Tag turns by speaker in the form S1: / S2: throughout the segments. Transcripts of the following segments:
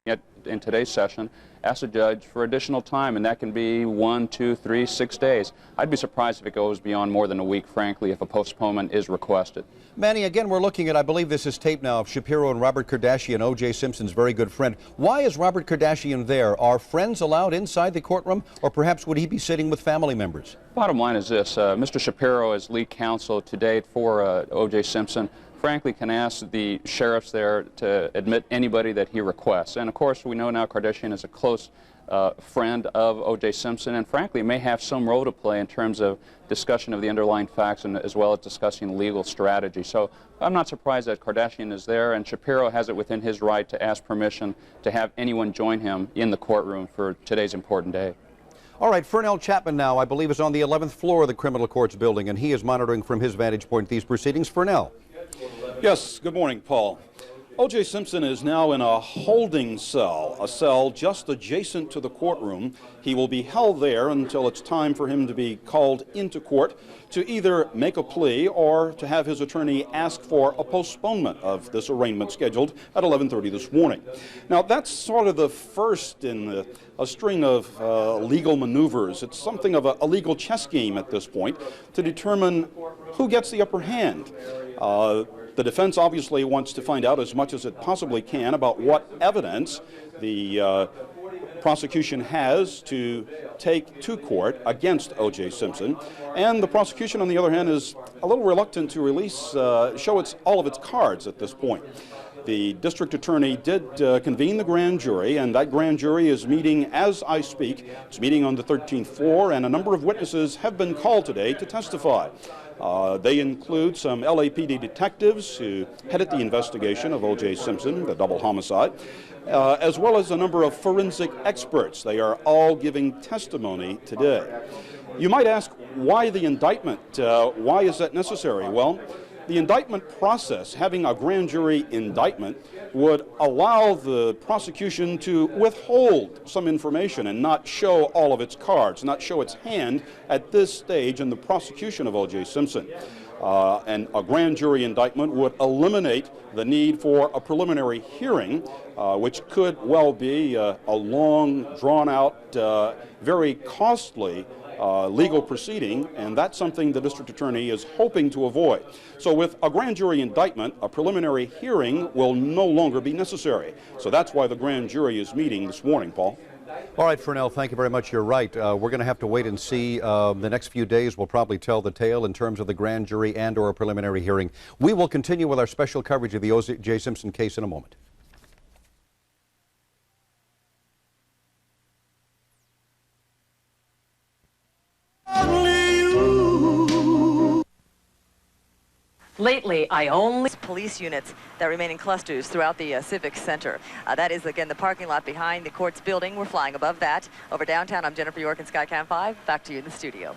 S1: in today's session, ask the judge for additional time, and that can be 1, 2, 3, 6 days. I'd be surprised if it goes beyond more than a week, frankly, if a postponement is requested.
S2: Manny, again, we're looking at, I believe this is tape now, of Shapiro and Robert Kardashian, O.J. Simpson's very good friend. Why is Robert Kardashian there? Are friends allowed inside the courtroom, or perhaps would he be sitting with family members?
S1: Bottom line is this, Mr. Shapiro, as lead counsel to date for O.J. Simpson, frankly can ask the sheriffs there to admit anybody that he requests. And of course, we know now Kardashian is a close friend of O.J. Simpson, and frankly may have some role to play in terms of discussion of the underlying facts and as well as discussing legal strategy. So I'm not surprised that Kardashian is there, and Shapiro has it within his right to ask permission to have anyone join him in the courtroom for today's important day.
S2: All right, Fernell Chapman now, I believe, is on the 11th floor of the criminal courts building, and he is monitoring from his vantage point these proceedings. Fernell.
S3: Yes, good morning, Paul. O.J. Simpson is now in a holding cell, a cell just adjacent to the courtroom. He will be held there until it's time for him to be called into court to either make a plea or to have his attorney ask for a postponement of this arraignment scheduled at 11:30 this morning. Now, that's sort of the first in a string of legal maneuvers. It's something of a legal chess game at this point to determine who gets the upper hand. The defense obviously wants to find out as much as it possibly can about what evidence the prosecution has to take to court against O.J. Simpson. And the prosecution, on the other hand, is a little reluctant to show all of its cards at this point. The district attorney did convene the grand jury, and that grand jury is meeting as I speak. It's meeting on the 13th floor, and a number of witnesses have been called today to testify. They include some LAPD detectives who headed the investigation of O.J. Simpson, the double homicide, as well as a number of forensic experts. They are all giving testimony today. You might ask, why the indictment? Why is that necessary? Well, the indictment process, having a grand jury indictment, would allow the prosecution to withhold some information and not show all of its cards, not show its hand at this stage in the prosecution of O.J. Simpson. And a grand jury indictment would eliminate the need for a preliminary hearing, which could well be a long, drawn-out, very costly legal proceeding, and that's something the district attorney is hoping to avoid. So with a grand jury indictment, a preliminary hearing will no longer be necessary. So that's why the grand jury is meeting this morning, Paul.
S2: All right, Fernell, thank you very much. You're right. We're going to have to wait and see. The next few days will probably tell the tale in terms of the grand jury and or a preliminary hearing. We will continue with our special coverage of the O.J. Simpson case in a moment.
S4: Lately, I only police units that remain in clusters throughout the Civic Center. That is, again, the parking lot behind the courts building. We're flying above that. Over downtown, I'm Jennifer York in Skycam 5. Back to you in the studio.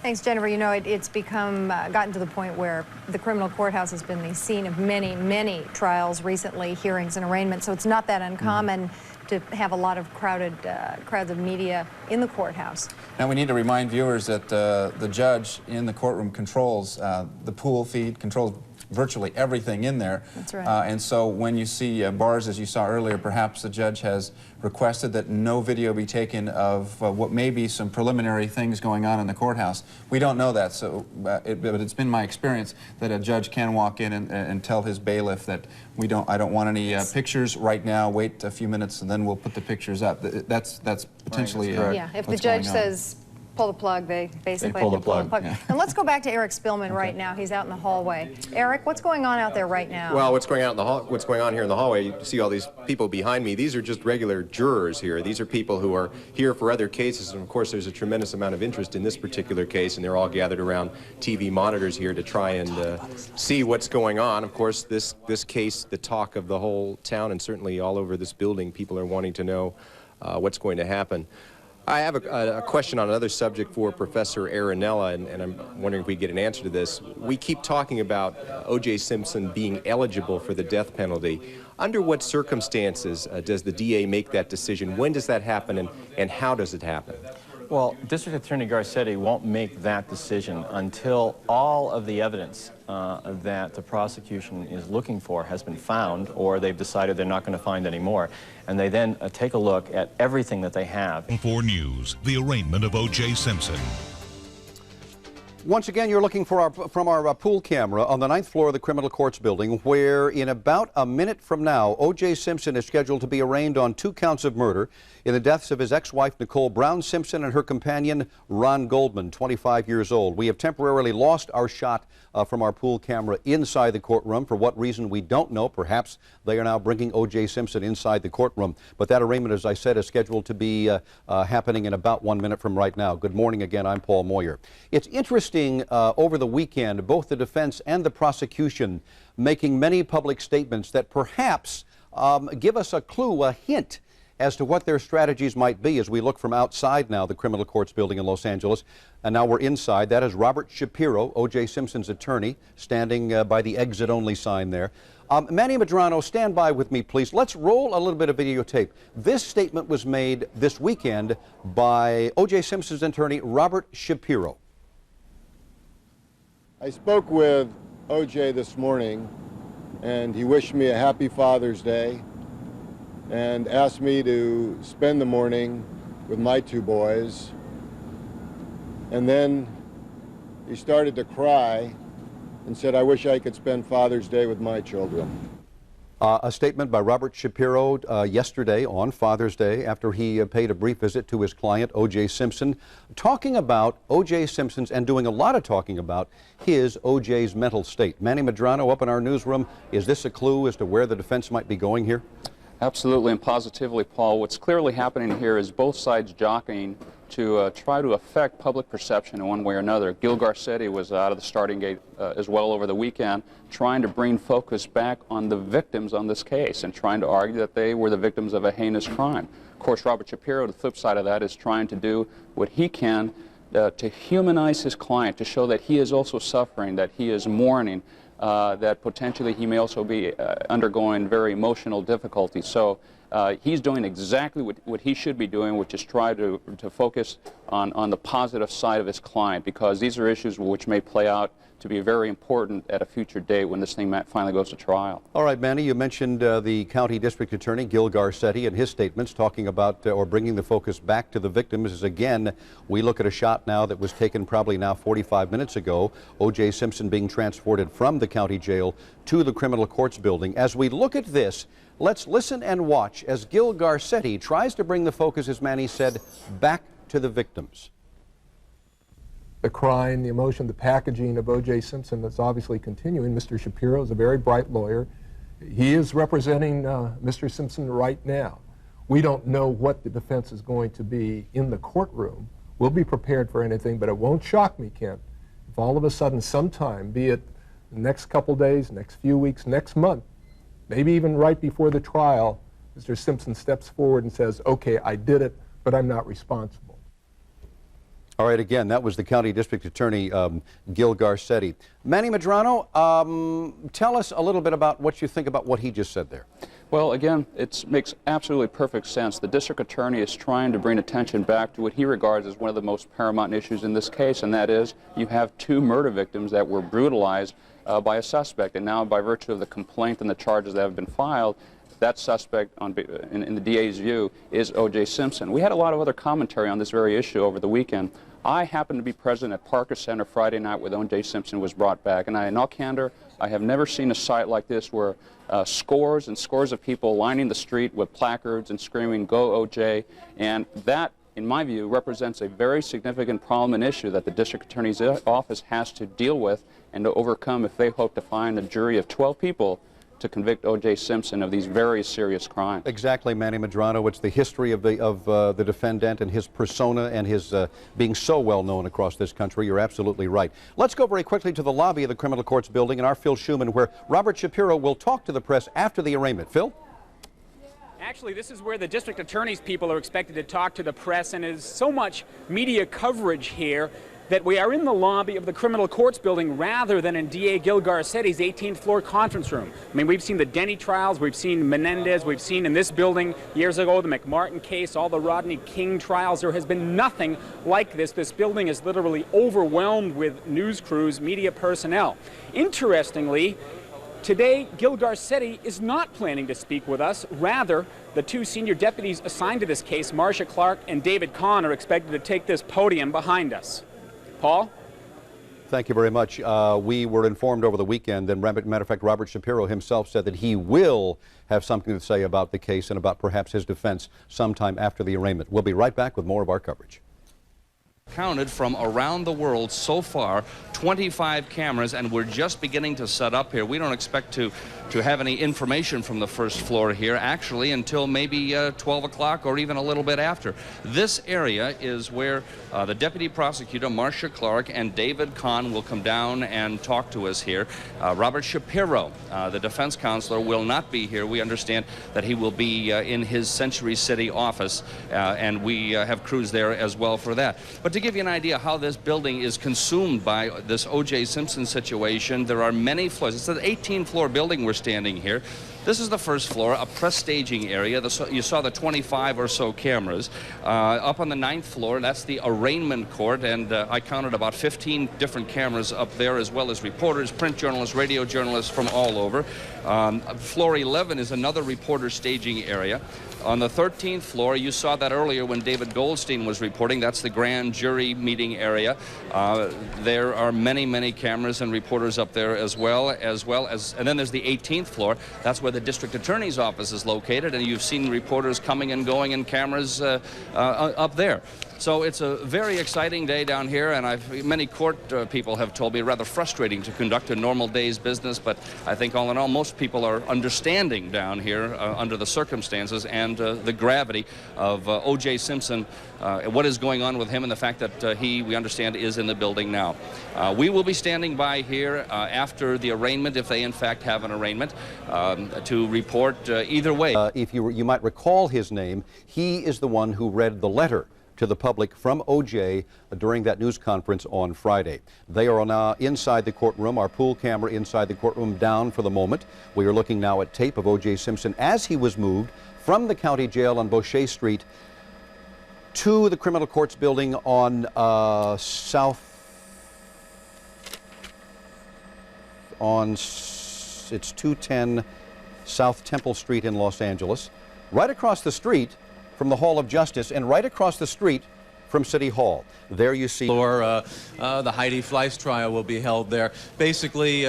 S5: Thanks, Jennifer. You know, it's gotten to the point where the criminal courthouse has been the scene of many, many trials recently, hearings and arraignments, so it's not that uncommon to have a lot of crowds of media in the courthouse.
S6: Now we need to remind viewers that the judge in the courtroom controls the pool feed, controls virtually everything in there.
S5: That's right.
S6: And so when you see bars, as you saw earlier, perhaps the judge has requested that no video be taken of what may be some preliminary things going on in the courthouse. We don't know that, so but it's been my experience that a judge can walk in and tell his bailiff that I don't want any pictures right now. Wait a few minutes and then we'll put the pictures up. That's potentially
S5: yeah. If the judge says pull the plug, they basically have to pull the plug. Yeah. And let's go back to Eric Spillman right now. He's out in the hallway. Eric, what's going on out there right now?
S7: Well, what's going on here in the hallway, you see all these people behind me. These are just regular jurors here. These are people who are here for other cases, and of course there's a tremendous amount of interest in this particular case, and they're all gathered around TV monitors here to try and see what's going on. Of course, this case, the talk of the whole town, and certainly all over this building, people are wanting to know what's going to happen. I have a question on another subject for Professor Aranella, and I'm wondering if we get an answer to this. We keep talking about O.J. Simpson being eligible for the death penalty. Under what circumstances does the DA make that decision? When does that happen, and how does it happen?
S8: Well, District Attorney Garcetti won't make that decision until all of the evidence that the prosecution is looking for has been found, or they've decided they're not going to find any more. And they then take a look at everything that they have.
S9: 4 News, the arraignment of O.J. Simpson.
S2: Once again, you're looking for from our pool camera on the 9th floor of the Criminal Courts building, where in about a minute from now, O.J. Simpson is scheduled to be arraigned on 2 counts of murder in the deaths of his ex-wife, Nicole Brown Simpson, and her companion, Ron Goldman, 25 years old. We have temporarily lost our shot from our pool camera inside the courtroom. For what reason, we don't know. Perhaps they are now bringing O.J. Simpson inside the courtroom. But that arraignment, as I said, is scheduled to be happening in about 1 minute from right now. Good morning again. I'm Paul Moyer. It's interesting over the weekend, both the defense and the prosecution making many public statements that perhaps give us a clue, a hint, as to what their strategies might be as we look from outside now the Criminal Courts building in Los Angeles. And now we're inside. That is Robert Shapiro, O.J. Simpson's attorney, standing by the exit-only sign there. Manny Medrano, stand by with me, please. Let's roll a little bit of videotape. This statement was made this weekend by O.J. Simpson's attorney, Robert Shapiro.
S10: I spoke with O.J. this morning, and he wished me a happy Father's Day and asked me to spend the morning with my 2 boys. And then he started to cry and said, I wish I could spend Father's Day with my children.
S2: A statement by Robert Shapiro yesterday on Father's Day after he paid a brief visit to his client, O.J. Simpson, talking about O.J. Simpson's and doing a lot of talking about his, O.J.'s mental state. Manny Medrano up in our newsroom, is this a clue as to where the defense might be going here?
S1: Absolutely and positively, Paul. What's clearly happening here is both sides jockeying to try to affect public perception in one way or another. Gil Garcetti was out of the starting gate as well over the weekend, trying to bring focus back on the victims on this case and trying to argue that they were the victims of a heinous crime. Of course, Robert Shapiro, the flip side of that, is trying to do what he can to humanize his client, to show that he is also suffering, that he is mourning, that potentially he may also be undergoing very emotional difficulties. So he's doing exactly what he should be doing, which is try to focus on the positive side of his client, because these are issues which may play out to be very important at a future date when this thing finally goes to trial.
S2: All right, Manny, you mentioned the County District Attorney, Gil Garcetti, and his statements talking about or bringing the focus back to the victims. As again, we look at a shot now that was taken probably now 45 minutes ago, O.J. Simpson being transported from the county jail to the Criminal Courts building. As we look at this, let's listen and watch as Gil Garcetti tries to bring the focus, as Manny said, back to the victims.
S11: The crying, the emotion, the packaging of O.J. Simpson that's obviously continuing. Mr. Shapiro is a very bright lawyer. He is representing Mr. Simpson right now. We don't know what the defense is going to be in the courtroom. We'll be prepared for anything, but it won't shock me, Kent, if all of a sudden sometime, be it the next couple days, next few weeks, next month, maybe even right before the trial, Mr. Simpson steps forward and says, okay, I did it, but I'm not responsible.
S2: All right, again, that was the County District Attorney, Gil Garcetti. Manny Medrano, tell us a little bit about what you think about what he just said there.
S1: Well, again, it makes absolutely perfect sense. The District Attorney is trying to bring attention back to what he regards as one of the most paramount issues in this case, and that is you have 2 murder victims that were brutalized by a suspect, and now by virtue of the complaint and the charges that have been filed, that suspect, in the DA's view, is O.J. Simpson. We had a lot of other commentary on this very issue over the weekend. I happened to be present at Parker Center Friday night when O.J. Simpson was brought back, and in all candor, I have never seen a sight like this where scores and scores of people lining the street with placards and screaming, "Go O.J." And that, in my view, represents a very significant problem and issue that the District Attorney's Office has to deal with and to overcome if they hope to find a jury of 12 people to convict O.J. Simpson of these very serious crimes.
S2: Exactly, Manny Medrano. It's the history of the defendant and his persona and his being so well known across this country. You're absolutely right. Let's go very quickly to the lobby of the Criminal Courts building in our Phil Schuman, where Robert Shapiro will talk to the press after the arraignment. Phil?
S12: Actually, this is where the district attorney's people are expected to talk to the press, and there's so much media coverage here that we are in the lobby of the criminal courts building rather than in DA Gil Garcetti's 18th floor conference room. I mean, we've seen the Denny trials, we've seen Menendez, we've seen in this building years ago the McMartin case, all the Rodney King trials. There has been nothing like this. This building is literally overwhelmed with news crews, media personnel. Interestingly, today, Gil Garcetti is not planning to speak with us. Rather, the two senior deputies assigned to this case, Marcia Clark and David Kahn, are expected to take this podium behind us. Paul?
S2: Thank you very much. We were informed over the weekend, and matter of fact, Robert Shapiro himself said that he will have something to say about the case and about perhaps his defense sometime after the arraignment. We'll be right back with more of our coverage.
S13: Counted from around the world so far, 25 cameras, and we're just beginning to set up here. We don't expect to have any information from the first floor here actually until maybe 12 o'clock or even a little bit after. This area is where the Deputy Prosecutor Marcia Clark and David Kahn will come down and talk to us here. Robert Shapiro, the defense counselor, will not be here. We understand that he will be in his Century City office, and we have crews there as well for that. But to give you an idea how this building is consumed by this O.J. Simpson situation, there are many floors. It's an 18-floor building we're standing here. This is the first floor, a press staging area. You saw the 25 or so cameras. Up on the 9th floor, that's the arraignment court, and I counted about 15 different cameras up there, as well as reporters, print journalists, radio journalists from all over. Floor 11 is another reporter staging area. On the 13th floor, you saw that earlier when David Goldstein was reporting. That's the grand jury meeting area. There are many, many cameras and reporters up there as well as, and then there's the 18th floor. That's where the district attorney's office is located, and you've seen reporters coming and going and cameras up there. So it's a very exciting day down here, and many court people have told me rather frustrating to conduct a normal day's business, but I think all in all most people are understanding down here under the circumstances and the gravity of O.J. Simpson, what is going on with him, and the fact that we understand, is in the building now. We will be standing by here after the arraignment, if they in fact have an arraignment, to report either way.
S2: If you might recall his name, he is the one who read the letter to the public from O.J. during that news conference on Friday. They are now inside the courtroom, our pool camera inside the courtroom down for the moment. We are looking now at tape of O.J. Simpson as he was moved from the county jail on Boucher Street to the criminal courts building on it's 210 South Temple Street in Los Angeles, right across the street from the Hall of Justice and right across the street from City Hall. There you see
S6: the Heidi Fleiss trial will be held there. Basically,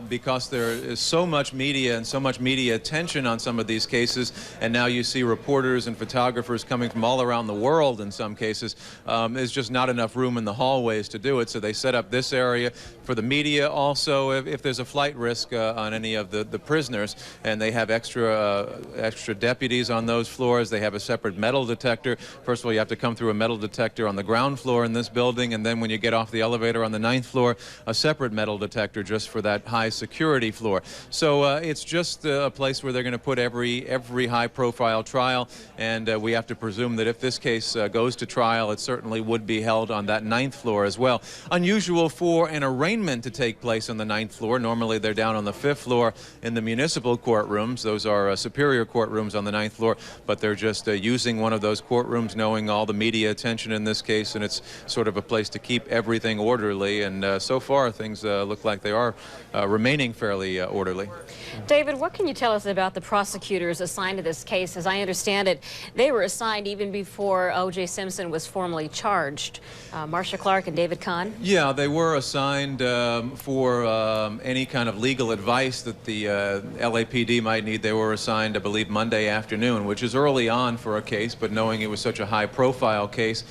S6: because there is so much media and so much media attention on some of these cases, and now you see reporters and photographers coming from all around the world in some cases, there's just not enough room in the hallways to do it, so they set up this area for the media. Also, if there's a flight risk on any of the prisoners, and they have extra deputies on those floors. They have a separate metal detector. First of all, you have to come through a metal detector on the ground floor in this building, and then when you get off the elevator on the 9th floor, a separate metal detector just for that high security floor. So it's just a place where they're going to put every high profile trial, and we have to presume that if this case goes to trial, it certainly would be held on that 9th floor as well. Unusual for an arraignment to take place on the 9th floor. Normally they're down on the 5th floor in the municipal courtrooms. Those are superior courtrooms on the 9th floor, but they're just using one of those courtrooms, knowing all the media attention in this case, and it's sort of a place to keep everything orderly, and so far things look like they are remaining fairly orderly.
S14: David, what can you tell us about the prosecutors assigned to this case? As I understand it, they were assigned even before O.J. Simpson was formally charged. Marcia Clark and David Kahn? Yeah, they were assigned for any kind of legal advice that the LAPD might need. They were assigned, I believe, Monday afternoon, which is early on for a case, but knowing it was such a high-profile case,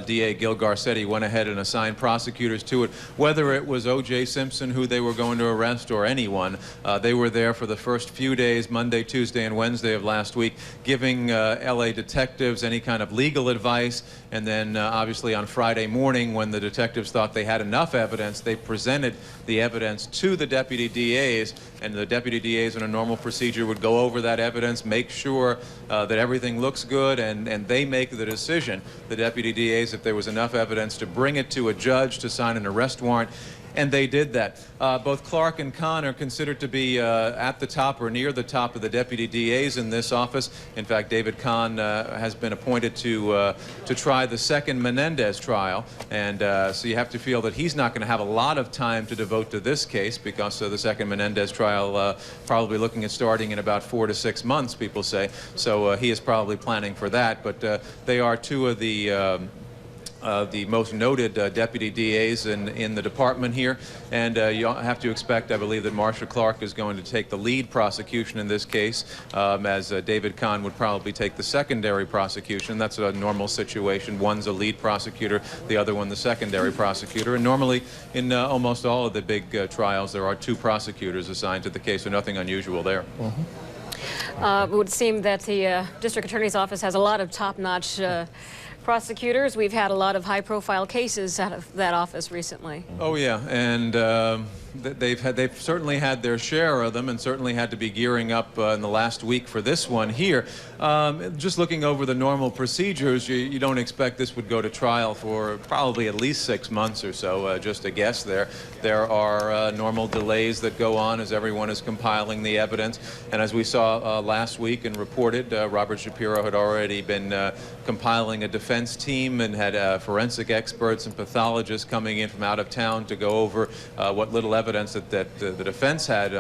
S14: DA Gil Garcetti went ahead and assigned prosecutors to it. Whether it was O.J. Simpson who they were going to arrest or anyone, they were there for the first few days, Monday, Tuesday, and Wednesday of last week, giving LA detectives any kind of legal advice. And then obviously on Friday morning, when the detectives thought they had enough evidence, they
S15: presented the evidence to the deputy DAs, and the deputy DAs in a normal procedure would go over that evidence, make sure that everything looks good, and they make the decision, the deputy DAs, if there was enough evidence to bring it to a judge to sign an arrest warrant. And they did that. Both Clark and Kahn are considered to be at the top or near the top of the deputy DAs in this office. In fact, David Kahn has been appointed to try the second Menendez trial, and so you have to feel that he's not going to have a lot of time to devote to this case, because the second Menendez trial probably looking at starting in about 4 to 6 months, people say. So he is probably planning for that. But they are two of the most noted deputy DAs in the department here, and you have to expect, I believe, that Marcia Clark is going to take the lead prosecution in this case, as David Kahn would probably take the secondary prosecution. That's a normal situation. One's a lead prosecutor, the other one the secondary prosecutor, and normally in almost all of the big trials there are 2 prosecutors assigned to the case, so nothing unusual there.
S14: It would seem that the district attorney's office has a lot of top-notch prosecutors. We've had a lot of high-profile cases out of that office recently.
S15: Oh yeah, and they've certainly had their share of them, and certainly had to be gearing up in the last week for this one here. Just looking over the normal procedures, you don't expect this would go to trial for probably at least 6 months or so. Just a guess there. There are normal delays that go on as everyone is compiling the evidence, and as we saw last week and reported, Robert Shapiro had already been compiling a defense team and had forensic experts and pathologists coming in from out of town to go over what little evidence that the defense had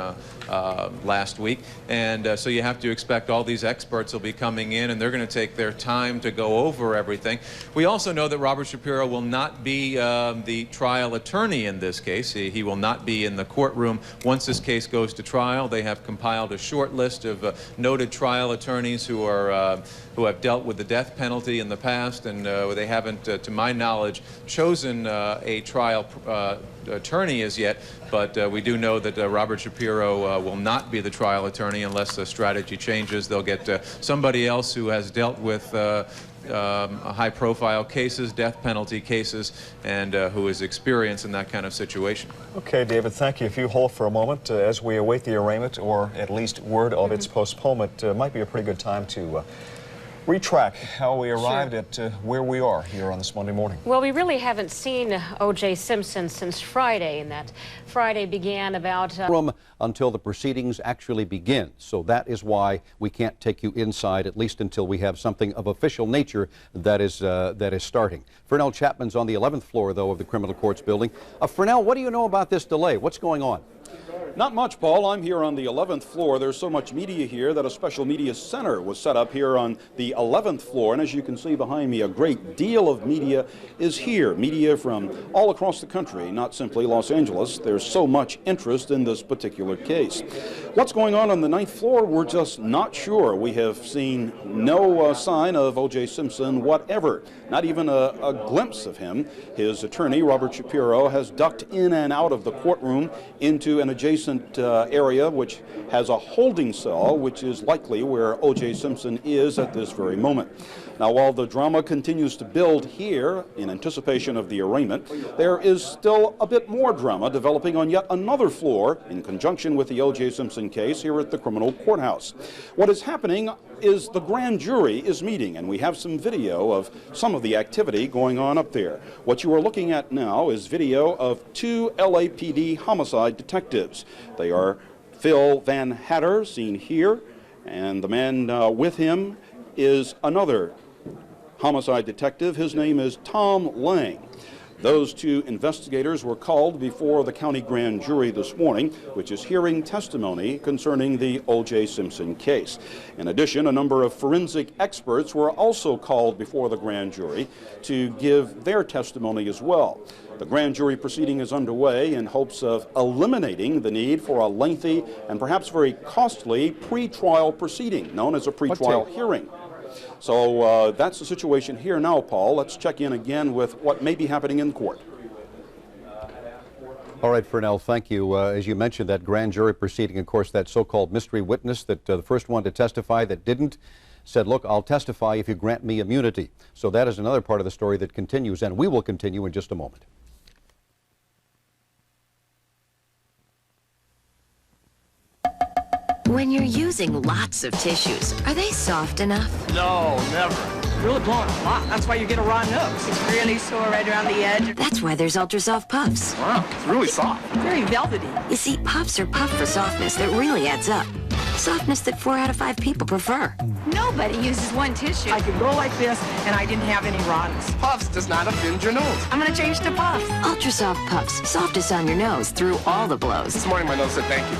S15: last week. And so you have to expect all these experts will be coming in, and they're going to take their time to go over everything. We also know that Robert Shapiro will not be the trial attorney in this case. He will not be in the courtroom once this case goes to trial. They have compiled a short list of noted trial attorneys who have dealt with the death penalty in the past, and they haven't, to my knowledge, chosen a trial attorney as yet, but we do know that Robert Shapiro will not be the trial attorney unless the strategy changes. They'll get somebody else who has dealt with high-profile cases, death penalty cases, and who is experienced in that kind of situation.
S16: Okay, David, thank you. If you hold for a moment, as we await the arraignment, or at least word of its postponement, might be a pretty good time to retrack how we arrived at where we are here on this Monday morning.
S14: Well, we really haven't seen O.J. Simpson since Friday, and that Friday began about
S2: until the proceedings actually begin. So that is why we can't take you inside, at least until we have something of official nature that is starting. Fernell Chapman's on the 11th floor, though, of the criminal courts building. Fernell, what do you know about this delay? What's going on?
S3: Not much, Paul. I'm here on the 11th floor. There's so much media here that a special media center was set up here on the 11th floor. And as you can see behind me, a great deal of media is here. Media from all across the country, not simply Los Angeles. There's so much interest in this particular case. What's going on the 9th floor, we're just not sure. We have seen no sign of O.J. Simpson whatever, not even a glimpse of him. His attorney, Robert Shapiro, has ducked in and out of the courtroom into an adjacent area which has a holding cell, which is likely where O.J. Simpson is at this very moment. Now, while the drama continues to build here in anticipation of the arraignment, there is still a bit more drama developing on yet another floor in conjunction with the O.J. Simpson case here at the criminal courthouse. What is happening is the grand jury is meeting, and we have some video of some of the activity going on up there. What you are looking at now is video of 2 LAPD homicide detectives. They are Phil Van Hatter, seen here, and the man with him is another homicide detective. His name is Tom Lang. Those 2 investigators were called before the county grand jury this morning, which is hearing testimony concerning the O.J. Simpson case. In addition, a number of forensic experts were also called before the grand jury to give their testimony as well. The grand jury proceeding is underway in hopes of eliminating the need for a lengthy and perhaps very costly pre-trial proceeding known as a pre-trial hearing. So that's the situation here now, Paul. Let's check in again with what may be happening in court.
S2: All right, Fernell, thank you. As you mentioned, that grand jury proceeding, of course, that so-called mystery witness, that the first one to testify that didn't, said, look, I'll testify if you grant me immunity. So that is another part of the story that continues, and we will continue in just a moment.
S17: When you're using lots of tissues, are they soft enough?
S18: No, never. Really blowing a lot. That's why you get a raw nose. It's really sore right around the edge.
S17: That's why there's Ultra Soft Puffs.
S18: Wow, it's really soft. Very velvety.
S17: You see, puffs are puffed for softness that really adds up. Softness that 4 out of 5 people prefer.
S18: Nobody uses one tissue. I could go like this, and I didn't have any rawness. Puffs does not offend your nose. I'm going to change to Puffs.
S17: Ultra Soft Puffs, softest on your nose through all the blows.
S18: This morning my nose said thank you.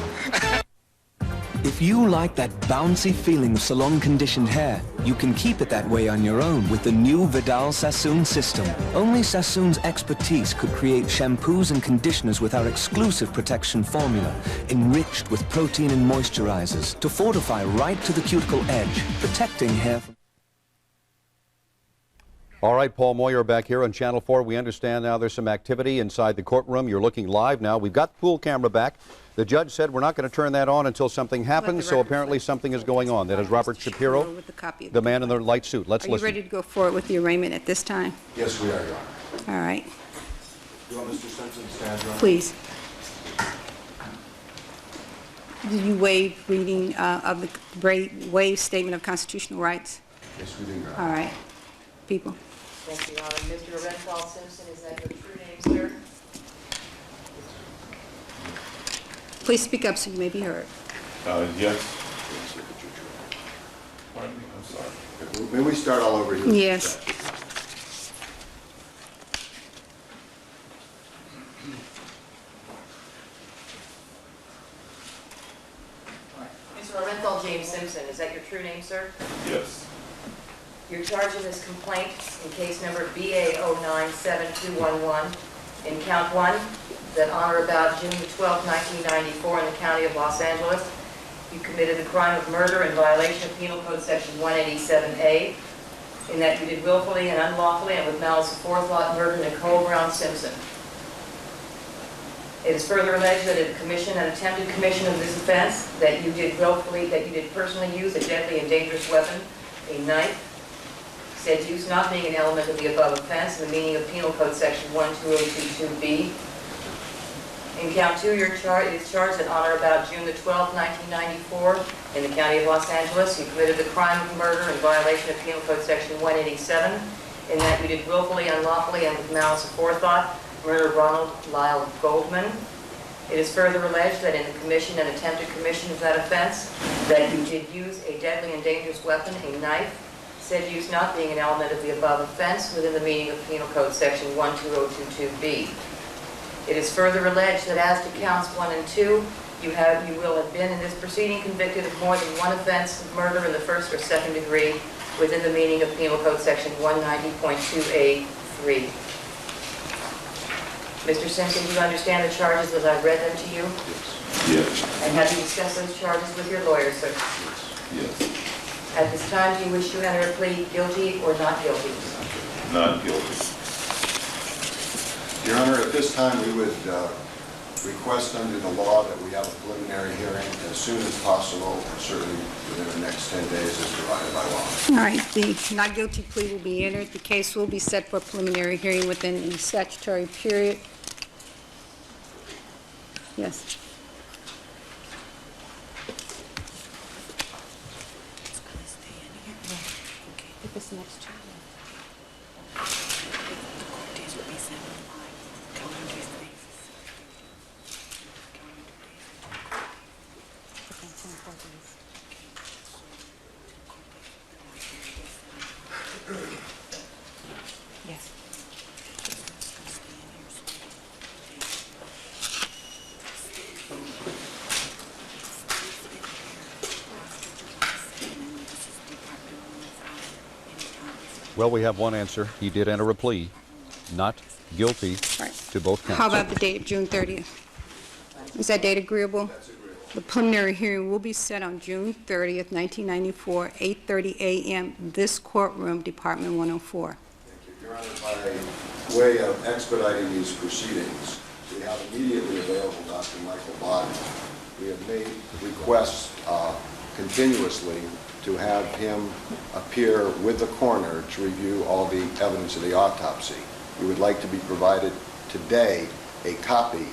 S19: If you like that bouncy feeling of salon-conditioned hair, you can keep it that way on your own with the new Vidal Sassoon system. Only Sassoon's expertise could create shampoos and conditioners with our exclusive protection formula, enriched with protein and moisturizers to fortify right to the cuticle edge, protecting hair from...
S2: All right, Paul Moyer back here on Channel 4. We understand now there's some activity inside the courtroom. You're looking live now. We've got the pool camera back. The judge said we're not going to turn that on until something happens, so apparently something is going on. That is Robert Shapiro, the man in the light suit. Let's listen.
S20: Are you ready to go forward with the arraignment at this time?
S21: Yes, we are, Your Honor.
S20: All right.
S21: You want Mr. Simpson to stand, Your Honor?
S20: Please. Do you waive reading of the waive statement of constitutional rights?
S21: Yes, we do, Your Honor.
S20: All right. People.
S4: Thank you, Your Honor. Mr. Renthal Simpson, is that your true name, sir?
S20: Please speak up so you may be heard.
S21: Yes. Pardon me, I'm sorry. May we start all over here?
S20: Yes.
S4: Mr. Renthal James Simpson, is that your true name, sir?
S21: Yes.
S4: You're charged in this complaint in case number BA097211 in count 1 that on or about June 12, 1994 in the county of Los Angeles, you committed the crime of murder in violation of Penal Code Section 187A, in that you did willfully and unlawfully and with malice aforethought murder Nicole Brown Simpson. It is further alleged that in commission and attempted commission of this offense, that you did willfully, that you did personally use a deadly and dangerous weapon, a knife, said use not being an element of the above offense in the meaning of Penal Code Section 12022B. In count 2, your charge is charged that on or about June the 12th, 1994, in the county of Los Angeles, you committed the crime of murder in violation of Penal Code Section 187, in that you did willfully, unlawfully, and with malice aforethought murder Ronald Lyle Goldman. It is further alleged that in the commission and attempted commission of that offense, that you did use a deadly and dangerous weapon, a knife, said use not being an element of the above offense within the meaning of Penal Code Section 12022B. It is further alleged that as to counts 1 and 2, you will have been in this proceeding convicted of more than one offense of murder in the first or second degree within the meaning of Penal Code Section 190.2A3. Mr. Simpson, do you understand the charges as I've read them to you?
S21: Yes.
S4: And have you discussed those charges with your lawyer, sir?
S21: Yes.
S4: At this time, do you wish to enter a plea guilty or not guilty?
S21: Not guilty.
S10: Your Honor, at this time, we would request under the law that we have a preliminary hearing as soon as possible, and certainly within the next 10 days as provided by law.
S20: All right. The not guilty plea will be entered. The case will be set for a preliminary hearing within the statutory period. Yes. This next trial. Yes.
S2: Well, we have one answer. He did enter a plea, not guilty, to both counts.
S20: How about the date of June 30th? Is that date agreeable?
S21: That's agreeable.
S20: The preliminary hearing will be set on June 30th, 1994, 8:30 a.m. This courtroom, Department 104.
S10: Thank you. Your Honor, by way of expediting these proceedings, we have immediately available Dr. Michael Bodden. We have made requests continuously to have him appear with the coroner to review all the evidence of the autopsy. We would like to be provided today a copy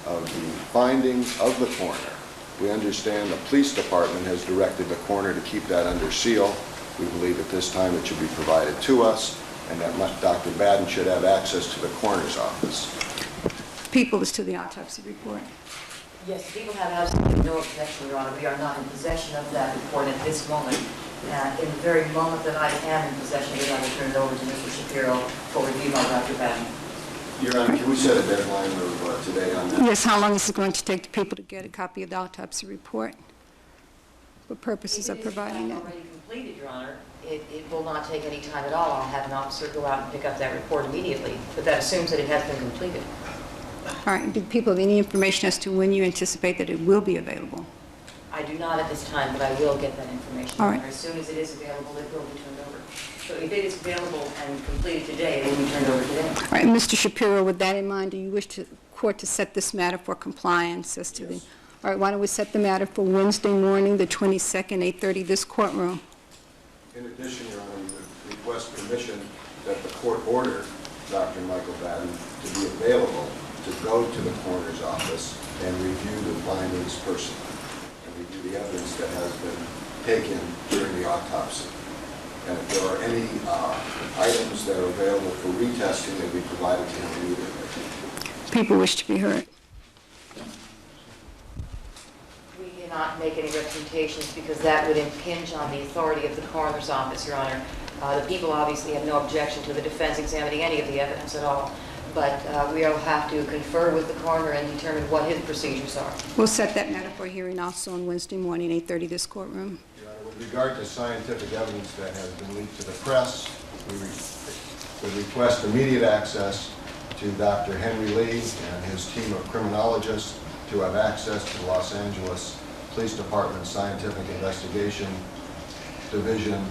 S10: of the findings of the coroner We understand the police department has directed the coroner to keep that under seal. We believe at this time it should be provided to us, and that Dr. Baden should have access to the coroner's office.
S20: People, as to the autopsy report.
S5: Yes, people have absolutely no objection, Your Honor. We are not in possession of that report at this moment. In the very moment that I am in possession of it, I will turn it over to Mr. Shapiro for review by Dr. Baden.
S10: Your Honor, can we set a deadline of today on that?
S20: Yes, how long is it going to take the people to get a copy of the autopsy report? For purposes of providing it?
S5: If it is already completed, Your Honor, it will not take any time at all. I'll have an officer go out and pick up that report immediately, but that assumes that it has been completed.
S20: All right, do people have any information as to when you anticipate that it will be available?
S5: I do not at this time, but I will get that information.
S20: All right.
S5: As soon as it is available, it will be turned over. So if it is available and completed today, it will be turned over today.
S20: All right, Mr. Shapiro, with that in mind, do you wish the court to set this matter for compliance as to the... All right, why don't we set the matter for Wednesday morning, the 22nd, 8:30, this courtroom?
S10: In addition, Your Honor, we would request permission that the court order Dr. Michael Baden to be available to go to the coroner's office and review the findings personally and review the evidence that has been taken during the autopsy. And if there are any items that are available for retesting, they'll be provided to him immediately.
S20: People wish to be heard.
S5: We cannot make any representations because that would impinge on the authority of the coroner's office, Your Honor. The people obviously have no objection to the defense examining any of the evidence at all, but we will have to confer with the coroner and determine what his procedures are.
S20: We'll set that matter for hearing also on Wednesday morning, 8:30, this courtroom.
S10: Your Honor, with regard to scientific evidence that has been leaked to the press, we would request immediate access to Dr. Henry Lee and his team of criminologists to have access to the Los Angeles Police Department Scientific Investigation Division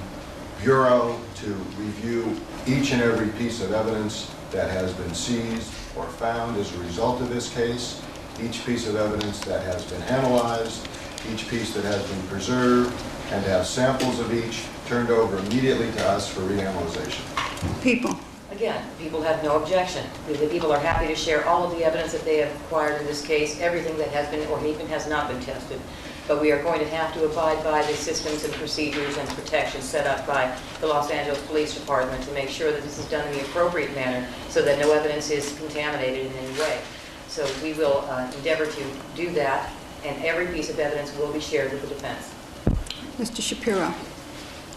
S10: Bureau to review each and every piece of evidence that has been seized or found as a result of this case, each piece of evidence that has been analyzed, each piece that has been preserved, and to have samples of each turned over immediately to us for reanalyzation.
S20: People.
S5: Again, people have no objection. The people are happy to share all of the evidence that they have acquired in this case, everything that has been or even has not been tested. But we are going to have to abide by the systems and procedures and protections set up by the Los Angeles Police Department to make sure that this is done in the appropriate manner so that no evidence is contaminated in any way. So we will endeavor to do that, and every piece of evidence will be shared with the defense.
S20: Mr. Shapiro.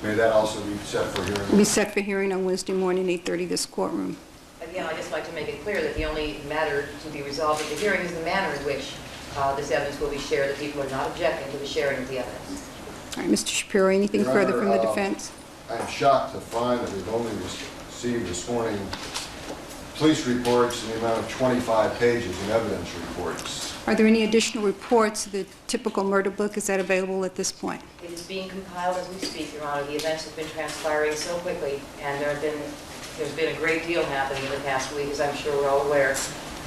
S10: May that also be set for hearing?
S20: Be set for hearing on Wednesday morning, 8:30, this courtroom.
S5: Again, I'd just like to make it clear that the only matter to be resolved at the hearing is the manner in which this evidence will be shared. The people are not objecting to the sharing of the evidence.
S20: All right, Mr. Shapiro, anything
S10: Your
S20: further
S10: Honor,
S20: from the defense?
S10: I am shocked to find that we've only received this morning police reports in the amount of 25 pages in evidence reports.
S20: Are there any additional reports? The typical murder book, is that available at this point?
S5: It is being compiled as we speak, Your Honor. The events have been transpiring so quickly, and there's been a great deal happening in the past week, as I'm sure we're all aware.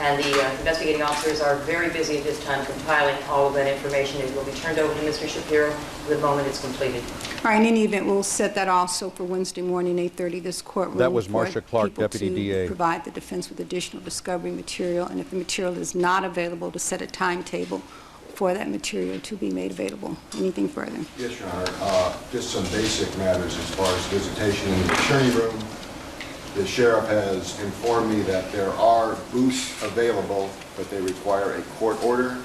S5: And the investigating officers are very busy at this time compiling all of that information. It will be turned over to Mr. Shapiro the moment it's completed.
S20: All right, in any event, we'll set that also for Wednesday morning, 8:30, this courtroom.
S2: That was Marcia Clark,
S20: people
S2: Deputy
S20: to
S2: DA.
S20: Provide the defense with additional discovery material, and if the material is not available, to set a timetable for that material to be made available. Anything further?
S10: Yes, Your Honor. Just some basic matters as far as visitation in the attorney room. The sheriff has informed me that there are booths available, but they require a court order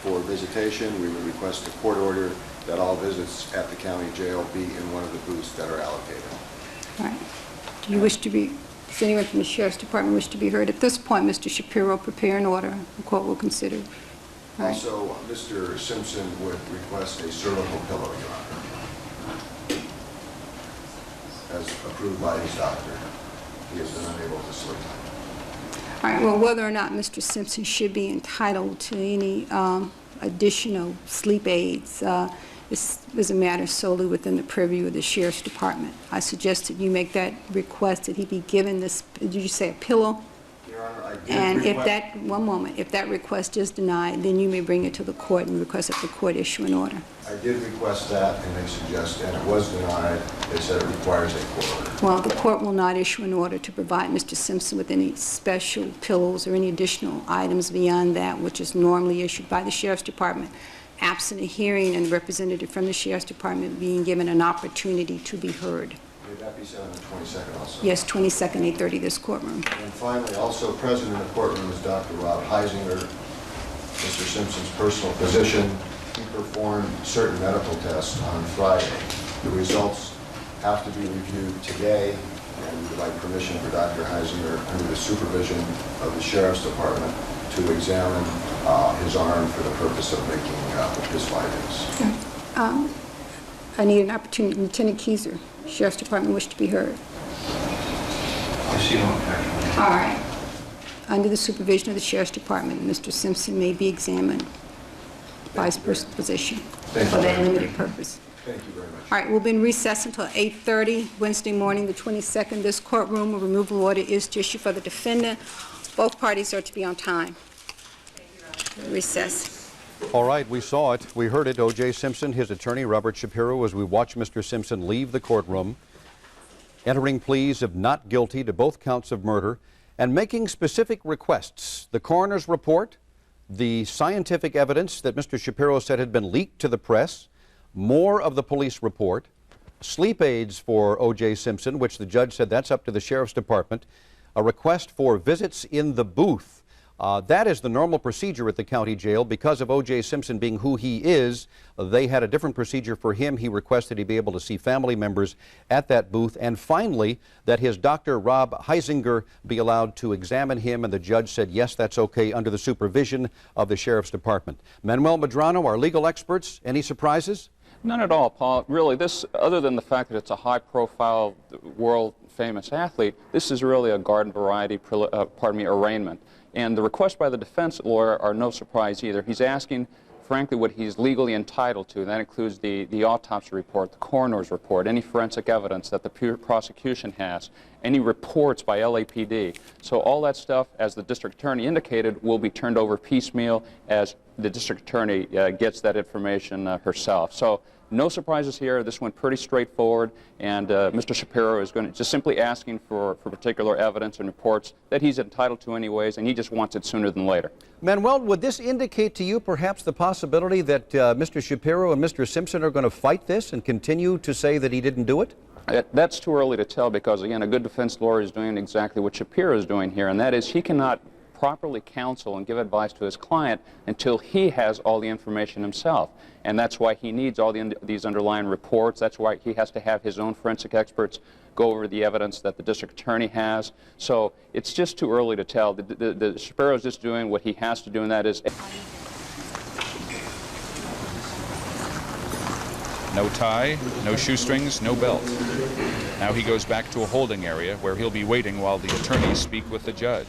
S10: for visitation. We would request a court order that all visits at the county jail be in one of the booths that are allocated.
S20: All right. Do you wish to be, does anyone from the Sheriff's Department wish to be heard? At this point, Mr. Shapiro, prepare an order. The court will consider. All right.
S10: Also, Mr. Simpson would request a cervical pillow, Your Honor, as approved by his doctor. He has been unable to sleep.
S20: All right, well, whether or not Mr. Simpson should be entitled to any additional sleep aids is a matter solely within the purview of the Sheriff's Department. I suggest that you make that request, that he be given this, did you say a pillow?
S10: Your Honor, I did
S20: And
S10: request...
S20: if that, one moment, if that request is denied, then you may bring it to the court and request that the court issue an order.
S10: I did request that, and they suggested, and it was denied. They said it requires a court order.
S20: Well, the court will not issue an order to provide Mr. Simpson with any special pillows or any additional items beyond that, which is normally issued by the Sheriff's Department absent a hearing and the representative from the Sheriff's Department being given an opportunity to be heard.
S10: Would that be said on the 22nd also?
S20: Yes, 22nd, 8:30, this courtroom.
S10: And finally, also present in the courtroom is Dr. Rob Heisinger, Mr. Simpson's personal physician. He performed certain medical tests on Friday. The results have to be reviewed today, and we would like permission for Dr. Heisinger, under the supervision of the Sheriff's Department, to examine his arm for the purpose of making his findings.
S20: I need an opportunity. Lieutenant Keyser, Sheriff's Department, wish to be heard. All right. Under the supervision of the Sheriff's Department, Mr. Simpson may be examined by his personal physician for that limited purpose.
S10: Thank you very much.
S20: All right, we'll be in recess until 8:30 Wednesday morning, the 22nd. This courtroom, a removal order is to issue for the defendant. Both parties are to be on time. Recess.
S2: All right, we saw it. We heard it. O.J. Simpson, his attorney, Robert Shapiro, as we watched Mr. Simpson leave the courtroom, entering pleas of not guilty to both counts of murder and making specific requests. The coroner's report, the scientific evidence that Mr. Shapiro said had been leaked to the press, more of the police report, sleep aids for O.J. Simpson, which the judge said that's up to the Sheriff's Department, a request for visits in the booth. That is the normal procedure at the county jail. Because of O.J. Simpson being who he is, they had a different procedure for him. He requested he be able to see family members at that booth. And finally, that his Dr. Rob Heisinger be allowed to examine him, and the judge said, yes, that's okay, under the supervision of the Sheriff's Department. Manuel Medrano, our legal experts, any surprises?
S1: None at all, Paul. Really, this, other than the fact that it's a high-profile, world-famous athlete, this is really a garden variety, arraignment. And the requests by the defense lawyer are no surprise either. He's asking, frankly, what he's legally entitled to. That includes the autopsy report, the coroner's report, any forensic evidence that the prosecution has, any reports by LAPD. So all that stuff, as the district attorney indicated, will be turned over piecemeal as the district attorney gets that information herself. So no surprises here. This went pretty straightforward, and Mr. Shapiro is going to just simply asking for particular evidence and reports that he's entitled to anyways, and he just wants it sooner than later.
S2: Manuel, would this indicate to you perhaps the possibility that Mr. Shapiro and Mr. Simpson are going to fight this and continue to say that he didn't do it?
S1: That's too early to tell because, again, a good defense lawyer is doing exactly what Shapiro is doing here, and that is he cannot properly counsel and give advice to his client until he has all the information himself. And that's why he needs all these underlying reports. That's why he has to have his own forensic experts go over the evidence that the district attorney has. So it's just too early to tell. The Shapiro is just doing what he has to do, and that is...
S7: No tie, no shoestrings, no belt. Now he goes back to a holding area where he'll be waiting while the attorneys speak with the judge.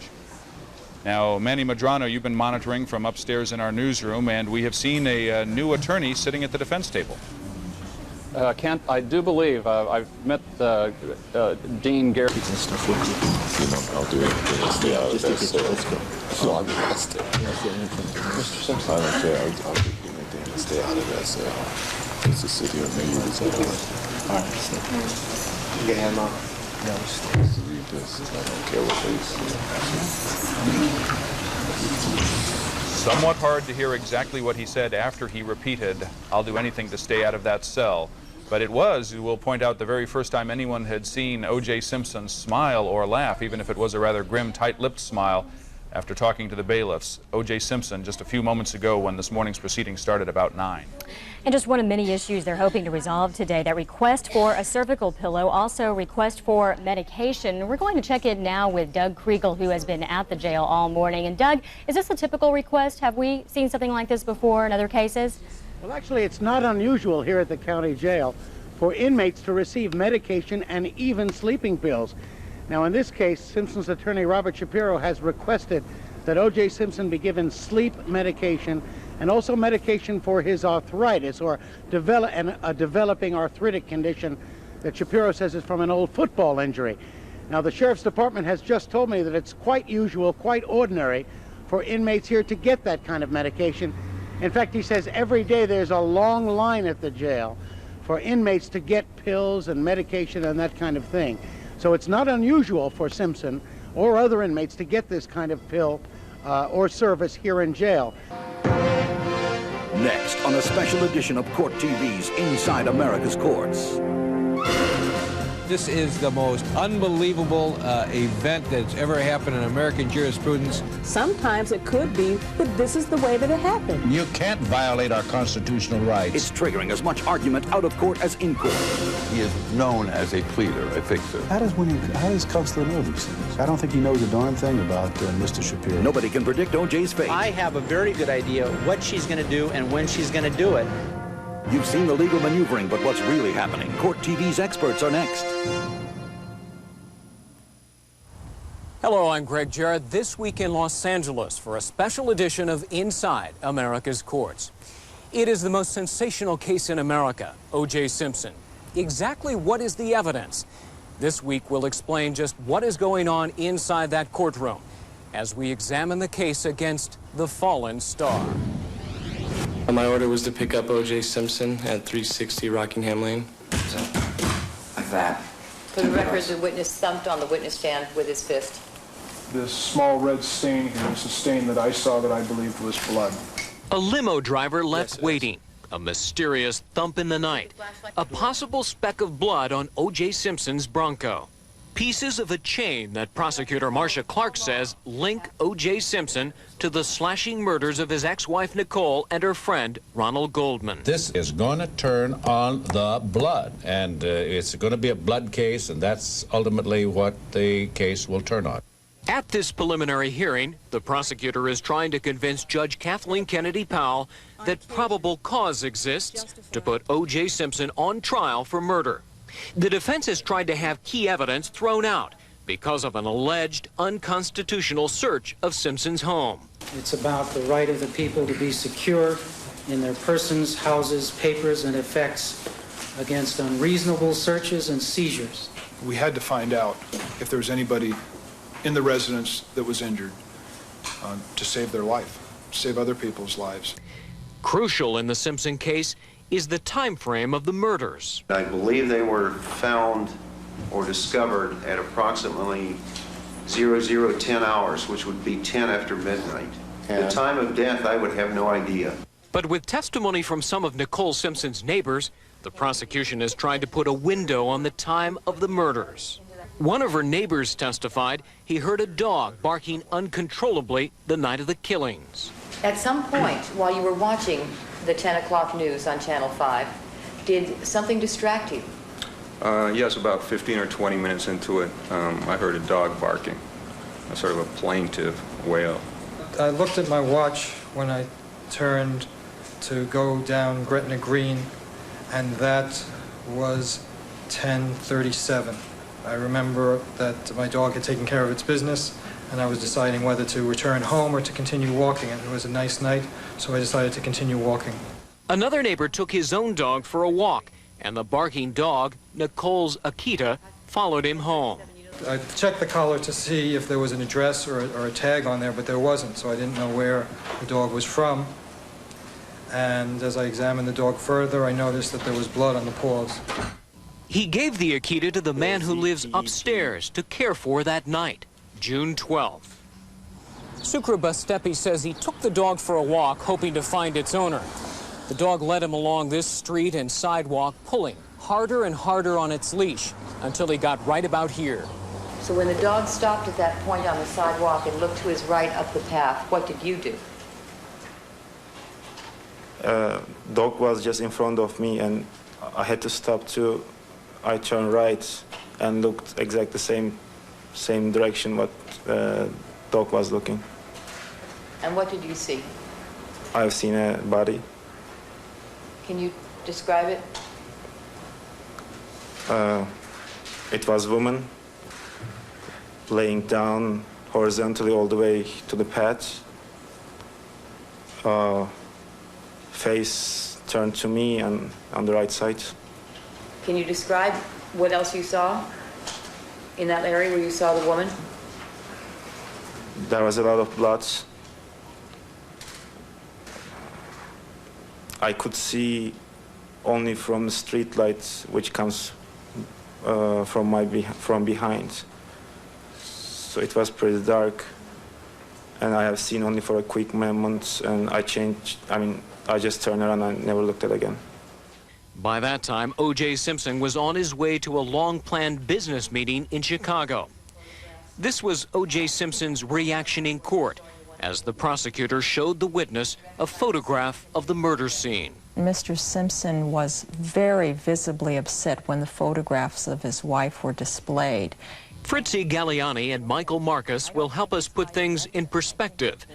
S7: Now, Manny Medrano, you've been monitoring from upstairs in our newsroom, and we have seen a new attorney sitting at the defense table.
S1: Kent, I do believe I've met Dean Garrett.
S21: I'll do anything to stay out of this. So I'll be lost there. Mr. Simpson, I don't care. I'll do anything to stay out of that cell. It's a city of millions. All right, so you get him out. No, just read this. I don't care what they say.
S7: Somewhat hard to hear exactly what he said after he repeated, I'll do anything to stay out of that cell. But it was, we'll point out, the very first time anyone had seen O.J. Simpson smile or laugh, even if it was a rather grim, tight-lipped smile, after talking to the bailiffs. O.J. Simpson just a few moments ago when this morning's proceedings started about 9.
S22: And just one of many issues they're hoping to resolve today, that request for a cervical pillow, also request for medication. We're going to check in now with Doug Kriegel, who has been at the jail all morning. And Doug, is this a typical request? Have we seen something like this before in other cases?
S23: Well, actually, it's not unusual here at the county jail for inmates to receive medication and even sleeping pills. Now, in this case, Simpson's attorney Robert Shapiro has requested that O.J. Simpson be given sleep medication and also medication for his arthritis, or a developing arthritic condition that Shapiro says is from an old football injury. Now, the Sheriff's Department has just told me that it's quite usual, quite ordinary for inmates here to get that kind of medication. In fact, he says every day there's a long line at the jail for inmates to get pills and medication and that kind of thing. So it's not unusual for Simpson or other inmates to get this kind of pill or service here in jail.
S8: Next on a special edition of Court TV's Inside America's Courts.
S9: This is the most unbelievable event that's ever happened in American jurisprudence.
S11: Sometimes it could be, but this is the way that it happened.
S8: You can't violate our constitutional rights. It's triggering as much argument out of court as in court.
S24: He is known as a pleader, a fixer.
S25: How does Counselor know these things? I don't think he knows a darn thing about Mr. Shapiro.
S8: Nobody can predict O.J.'s fate.
S26: I have a very good idea what she's going to do and when she's going to do it.
S8: You've seen the legal maneuvering, but what's really happening? Court TV's experts are next.
S27: Hello, I'm Greg Jarrett. This week in Los Angeles for a special edition of Inside America's Courts. It is the most sensational case in America, O.J. Simpson. Exactly what is the evidence? This week we'll explain just what is going on inside that courtroom as we examine the case against the fallen star.
S28: My order was to pick up O.J. Simpson at 360 Rockingham Lane.
S5: Like that. For the record, the witness thumped on the witness stand with his fist.
S29: This small red stain here is a stain that I saw that I believed was blood.
S27: A limo driver left waiting. A mysterious thump in the night. A possible speck of blood on O.J. Simpson's Bronco. Pieces of a chain that prosecutor Marcia Clark says link O.J. Simpson to the slashing murders of his ex-wife Nicole and her friend Ronald Goldman.
S30: This is going to turn on the blood, and it's going to be a blood case, and that's ultimately what the case will turn on.
S27: At this preliminary hearing, the prosecutor is trying to convince Judge Kathleen Kennedy Powell that probable cause exists to put O.J. Simpson on trial for murder. The defense has tried to have key evidence thrown out because of an alleged unconstitutional search of Simpson's home.
S31: It's about the right of the people to be secure in their persons, houses, papers, and effects against unreasonable searches and seizures.
S29: We had to find out if there was anybody in the residence that was injured to save their life, save other people's lives.
S27: Crucial in the Simpson case is the time frame of the murders.
S32: I believe they were found or discovered at approximately 0010 hours, which would be 10 after midnight. The time of death, I would have no idea.
S27: But with testimony from some of Nicole Simpson's neighbors, the prosecution has tried to put a window on the time of the murders. One of her neighbors testified he heard a dog barking uncontrollably the night of the killings.
S5: At some point, while you were watching the 10 o'clock news on Channel 5, did something distract you?
S33: Yes, about 15 or 20 minutes into it, I heard a dog barking, a sort of a plaintive wail.
S34: I looked at my watch when I turned to go down Gretna Green, and that was 10:37. I remember that my dog had taken care of its business, and I was deciding whether to return home or to continue walking. And it was a nice night, so I decided to continue walking.
S27: Another neighbor took his own dog for a walk, and the barking dog, Nicole's Akita, followed him home.
S34: I checked the collar to see if there was an address or a tag on there, but there wasn't, so I didn't know where the dog was from. And as I examined the dog further, I noticed that there was blood on the paws.
S27: He gave the Akita to the man who lives upstairs to care for that night, June 12th. Sukra Bastepi says he took the dog for a walk, hoping to find its owner. The dog led him along this street and sidewalk, pulling harder and harder on its leash until he got right about here.
S5: So when the dog stopped at that point on the sidewalk and looked to his right up the path, what did you do?
S35: Dog was just in front of me, and I had to stop too. I turned right and looked exactly the same direction what dog was looking.
S5: And what did you see?
S35: I've seen a body.
S5: Can you describe it?
S35: It was a woman laying down horizontally all the way to the path. Face turned to me and on the right side.
S5: Can you describe what else you saw in that area where you saw the woman?
S35: There was a lot of blood. I could see only from the street light, which comes from behind. So it was pretty dark, and I have seen only for a quick moment, and I changed. I mean, I just turned around and never looked at it again.
S27: By that time, O.J. Simpson was on his way to a long-planned business meeting in Chicago. This was O.J. Simpson's reaction in court as the prosecutor showed the witness a photograph of the murder scene.
S1: Mr. Simpson was very visibly upset when the photographs of his wife were displayed.
S27: Fritzi Galliani and Michael Marcus will help us put things in perspective.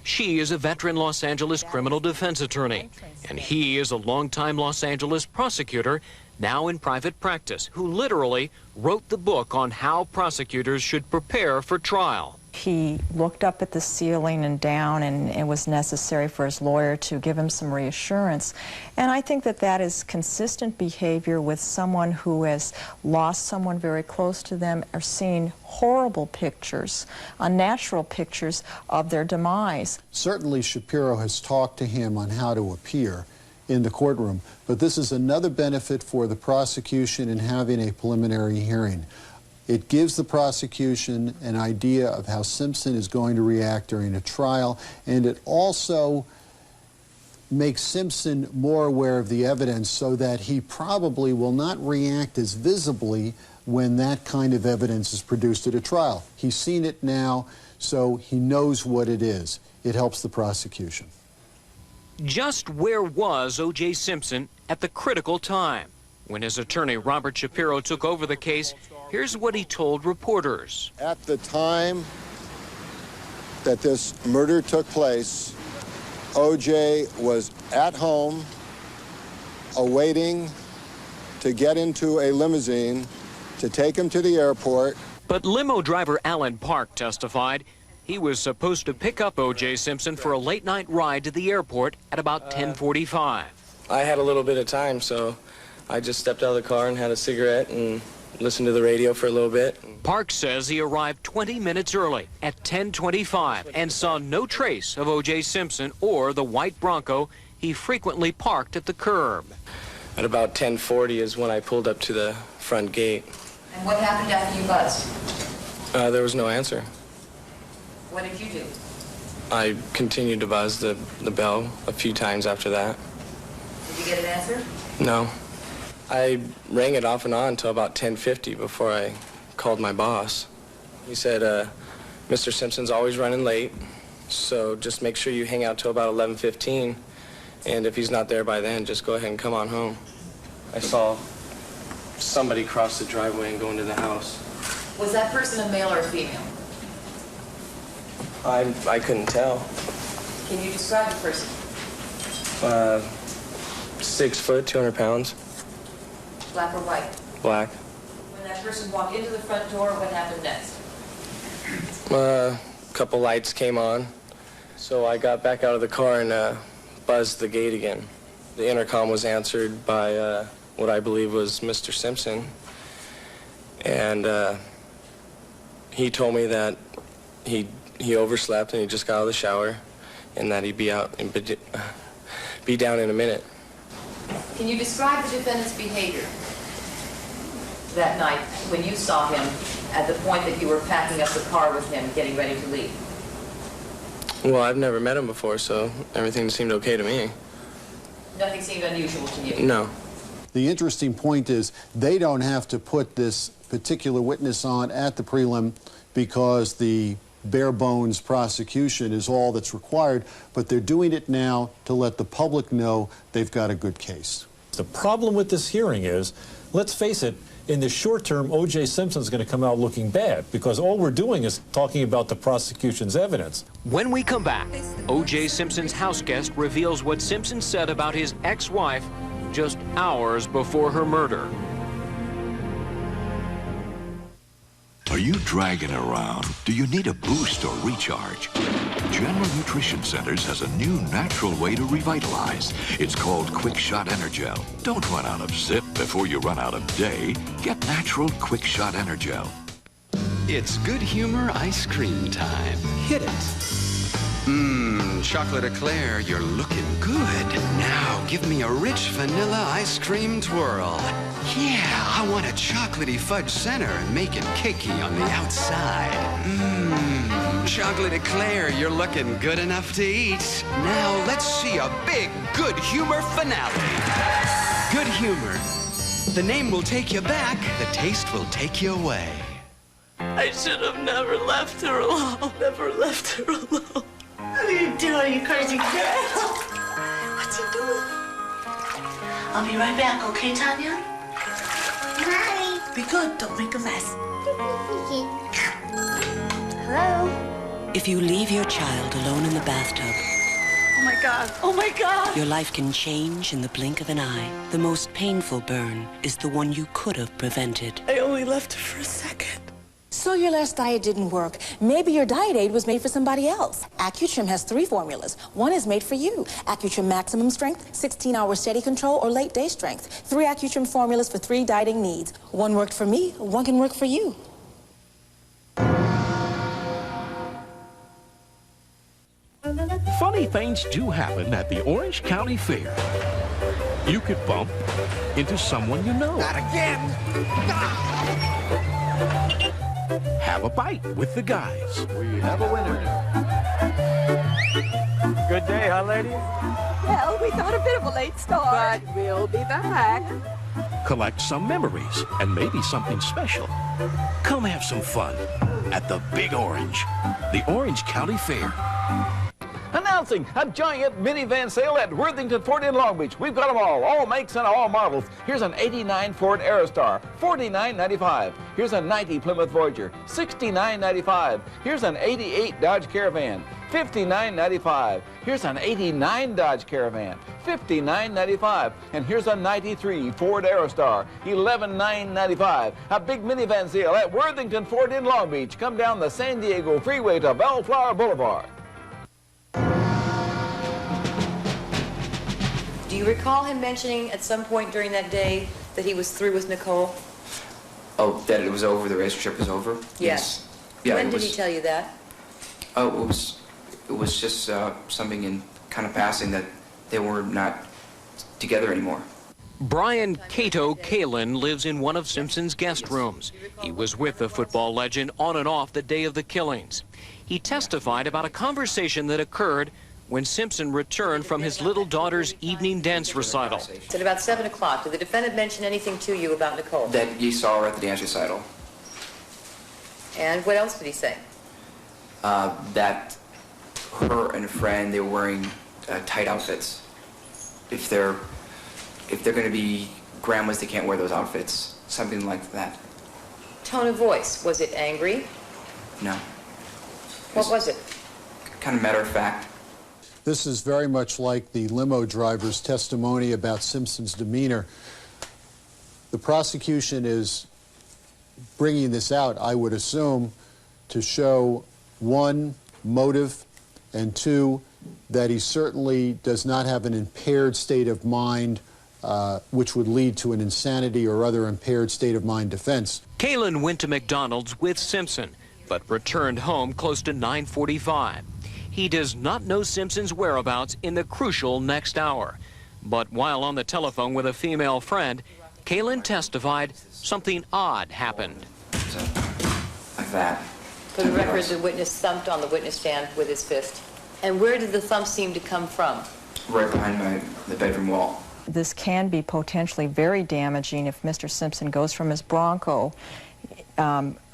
S27: She is a veteran Los Angeles criminal defense attorney, and he is a longtime Los Angeles prosecutor, now in private practice, who literally wrote the book on how prosecutors should prepare for trial.
S1: He looked up at the ceiling and down, and it was necessary for his lawyer to give him some reassurance. And I think that that is consistent behavior with someone who has lost someone very close to them or seen horrible pictures, unnatural pictures of their demise.
S2: Certainly Shapiro has talked to him on how to appear in the courtroom, but this is another benefit for the prosecution in having a preliminary hearing. It gives the prosecution an idea of how Simpson is going to react during a trial, and it also makes Simpson more aware of the evidence so that he probably will not react as visibly when that kind of evidence is produced at a trial. He's seen it now, so he knows what it is. It helps the prosecution.
S27: Just where was O.J. Simpson at the critical time? When his attorney, Robert Shapiro, took over the case, here's what he told reporters.
S3: At the time that this murder took place, O.J. was at home, awaiting to get into a limousine to take him to the airport.
S27: But limo driver Alan Park testified he was supposed to pick up O.J. Simpson for a late-night ride to the airport at about 10:45.
S28: I had a little bit of time, so I just stepped out of the car and had a cigarette and listened to the radio for a little bit.
S27: Park says he arrived 20 minutes early at 10:25 and saw no trace of O.J. Simpson or the white Bronco he frequently parked at the curb.
S28: At about 10:40 is when I pulled up to the front gate.
S5: And what happened after you buzzed?
S28: There was no answer.
S5: What did you do?
S28: I continued to buzz the bell a few times after that.
S5: Did you get an answer?
S28: No. I rang it off and on until about 10:50 before I called my boss. He said, Mr. Simpson's always running late, so just make sure you hang out till about 11:15, and if he's not there by then, just go ahead and come on home. I saw somebody cross the driveway and go into the house.
S5: Was that person a male or a female?
S28: I couldn't tell.
S5: Can you describe the person?
S28: 6 foot, 200 pounds.
S5: Black or white?
S28: Black.
S5: When that person walked into the front door, what happened next?
S28: A couple lights came on, so I got back out of the car and buzzed the gate again. The intercom was answered by what I believe was Mr. Simpson, and he told me that he overslept and he just got out of the shower, and that he'd be out and be down in a minute.
S5: Can you describe the defendant's behavior that night when you saw him at the point that you were packing up the car with him, getting ready to leave?
S28: Well, I've never met him before, so everything seemed okay to me.
S5: Nothing seemed unusual to you?
S28: No.
S2: The interesting point is they don't have to put this particular witness on at the prelim because the bare bones prosecution is all that's required, but they're doing it now to let the public know they've got a good case.
S4: The problem with this hearing is, let's face it, in the short term, O.J. Simpson's going to come out looking bad because all we're doing is talking about the prosecution's evidence.
S27: When we come back, O.J. Simpson's house guest reveals what Simpson said about his ex-wife just hours before her murder.
S8: Are you dragging around? Do you need a boost or recharge? General Nutrition Centers has a new natural way to revitalize. It's called Quick Shot Energel. Don't run out of zip before you run out of day. Get natural Quick Shot Energel.
S6: It's good humor ice cream time. Hit it. Chocolate eclair, you're looking good. Now, give me a rich vanilla ice cream twirl. Yeah, I want a chocolatey fudge center and make it cakey on the outside. Chocolate eclair, you're looking good enough to eat. Now, let's see a big good humor finale. Good humor. The name will take you back, the taste will take you away.
S7: I should have never left her alone. Never left her alone. What are you doing, you crazy girl? What's he doing? I'll be right back, okay, Tanya? Mommy. Be good, don't make a mess.
S10: Hello?
S12: If you leave your child alone in the bathtub,
S7: Oh my God. Oh my God.
S12: your life can change in the blink of an eye. The most painful burn is the one you could have prevented.
S7: I only left her for a second.
S13: So your last diet didn't work. Maybe your diet aid was made for somebody else. Accutrim has 3 formulas. One is made for you. Accutrim Maximum Strength, 16-hour steady control, or late day strength. 3 Accutrim formulas for 3 dieting needs. One worked for me, one can work for you.
S14: Funny things do happen at the Orange County Fair. You could bump into someone you know.
S15: Not again!
S14: Have a bite with the guys.
S15: We have a winner.
S14: Good day, huh, ladies?
S11: Well, we got a bit of a late start. But we'll be back.
S14: Collect some memories and maybe something special. Come have some fun at the Big Orange, the Orange County Fair.
S15: Announcing a giant minivan sale at Worthington Ford in Long Beach. We've got them all makes and all models. Here's an 89 Ford Aerostar, $49.95. Here's a 90 Plymouth Voyager, $69.95. Here's an 88 Dodge Caravan, $59.95. Here's an 89 Dodge Caravan, $59.95. And here's a 93 Ford Aerostar, $11,995. A big minivan sale at Worthington Ford in Long Beach. Come down the San Diego Freeway to Bellflower Boulevard.
S5: Do you recall him mentioning at some point during that day that he was through with Nicole?
S16: Oh, that it was over, the relationship was over?
S5: Yes.
S16: Yeah,
S5: When
S16: it
S5: did
S16: was,
S5: he tell you that?
S16: Oh, it was just something in kind of passing that they were not together anymore.
S27: Brian Cato Kalin lives in one of Simpson's guest rooms. He was with the football legend on and off the day of the killings. He testified about a conversation that occurred when Simpson returned from his little daughter's evening dance recital.
S5: At about 7 o'clock, did the defendant mention anything to you about Nicole?
S16: That he saw her at the dance recital.
S5: And what else did he say?
S16: That her and a friend, they were wearing tight outfits. If they're going to be grandmas, they can't wear those outfits. Something like that.
S5: Tone of voice, was it angry?
S16: No.
S5: What was it?
S16: Kind of matter of fact.
S2: This is very much like the limo driver's testimony about Simpson's demeanor. The prosecution is bringing this out, I would assume, to show, 1, motive, and 2, that he certainly does not have an impaired state of mind, which would lead to an insanity or other impaired state of mind defense.
S27: Kalin went to McDonald's with Simpson, but returned home close to 9:45. He does not know Simpson's whereabouts in the crucial next hour. But while on the telephone with a female friend, Kalin testified something odd happened.
S16: Like that.
S5: For the record, the witness thumped on the witness stand with his fist. And where did the thump seem to come from?
S16: Right behind the bedroom wall.
S1: This can be potentially very damaging if Mr. Simpson goes from his Bronco,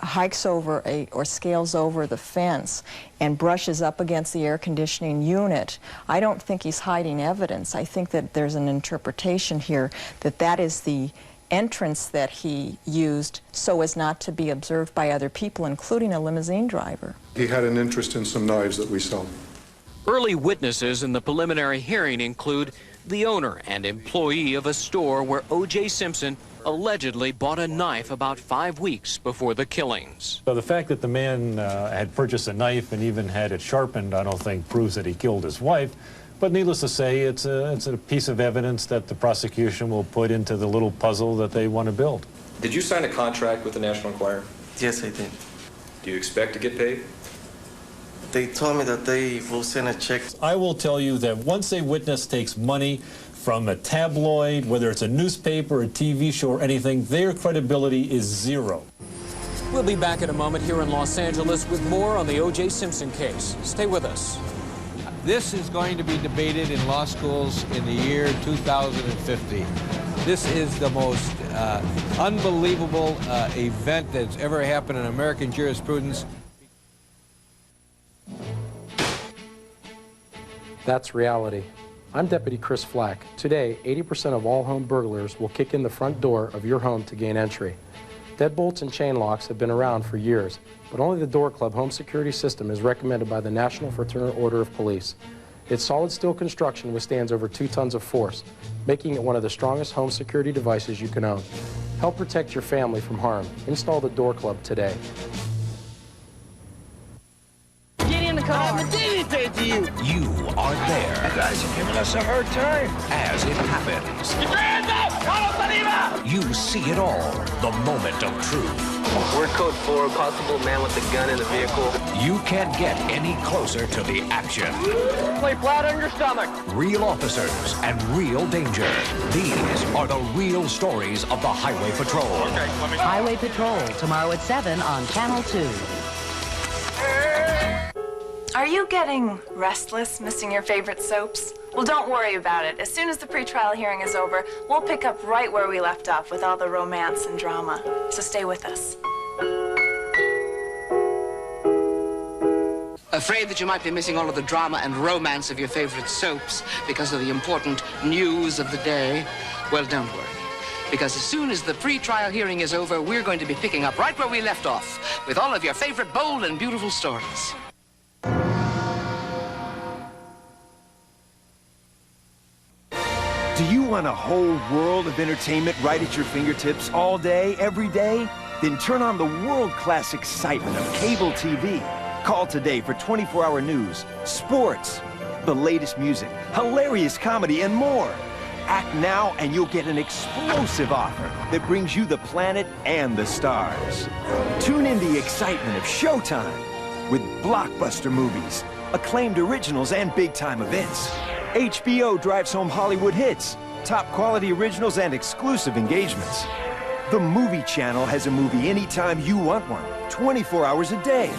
S1: hikes over or scales over the fence and brushes up against the air conditioning unit. I don't think he's hiding evidence. I think that there's an interpretation here that that is the entrance that he used so as not to be observed by other people, including a limousine driver.
S17: He had an interest in some knives that we sell.
S27: Early witnesses in the preliminary hearing include the owner and employee of a store where O.J. Simpson allegedly bought a knife about 5 weeks before the killings.
S4: So the fact that the man had purchased a knife and even had it sharpened, I don't think proves that he killed his wife. But needless to say, it's a piece of evidence that the prosecution will put into the little puzzle that they want to build.
S18: Did you sign a contract with the National Enquirer?
S16: Yes, I did.
S18: Do you expect to get paid?
S9: They told me that they will send a check.
S4: I will tell you that once a witness takes money from a tabloid, whether it's a newspaper, a TV show, or anything, their credibility is zero.
S27: We'll be back in a moment here in Los Angeles with more on the O.J. Simpson case. Stay with us.
S18: This is going to be debated in law schools in the year 2050. This is the most unbelievable event that's ever happened in American jurisprudence.
S28: That's reality. I'm Deputy Chris Flack. Today, 80% of all home burglars will kick in the front door of your home to gain entry. Deadbolts and chain locks have been around for years, but only the Door Club home security system is recommended by the National Fraternal Order of Police. Its solid steel construction withstands over 2 tons of force, making it one of the strongest home security devices you can own. Help protect your family from harm. Install the Door Club today.
S7: Get in the car. I haven't done anything to you.
S14: You are there.
S7: You guys are giving us a hard time.
S14: As it happens.
S7: Get your hands up! I don't believe it!
S14: You see it all. The moment of truth.
S9: We're code 4, possible man with a gun in the vehicle.
S14: You can't get any closer to the action.
S7: Lay flat on your stomach.
S14: Real officers and real danger. These are the real stories of the Highway Patrol.
S19: Highway Patrol, tomorrow at 7 on Channel 2.
S20: Are you getting restless, missing your favorite soaps? Well, don't worry about it. As soon as the pretrial hearing is over, we'll pick up right where we left off with all the romance and drama. So stay with us.
S21: Afraid that you might be missing all of the drama and romance of your favorite soaps because of the important news of the day? Well, don't worry. Because as soon as the pre-trial hearing is over, we're going to be picking up right where we left off with all of your favorite bold and beautiful stories.
S22: Do you want a whole world of entertainment right at your fingertips all day, every day? Then turn on the world-class excitement of cable TV. Call today for 24-hour news, sports, the latest music, hilarious comedy, and more. Act now and you'll get an explosive offer that brings you the planet and the stars. Tune in the excitement of Showtime with blockbuster movies, acclaimed originals, and big-time events. HBO drives home Hollywood hits, top quality originals, and exclusive engagements. The Movie Channel has a movie anytime you want one, 24 hours a day.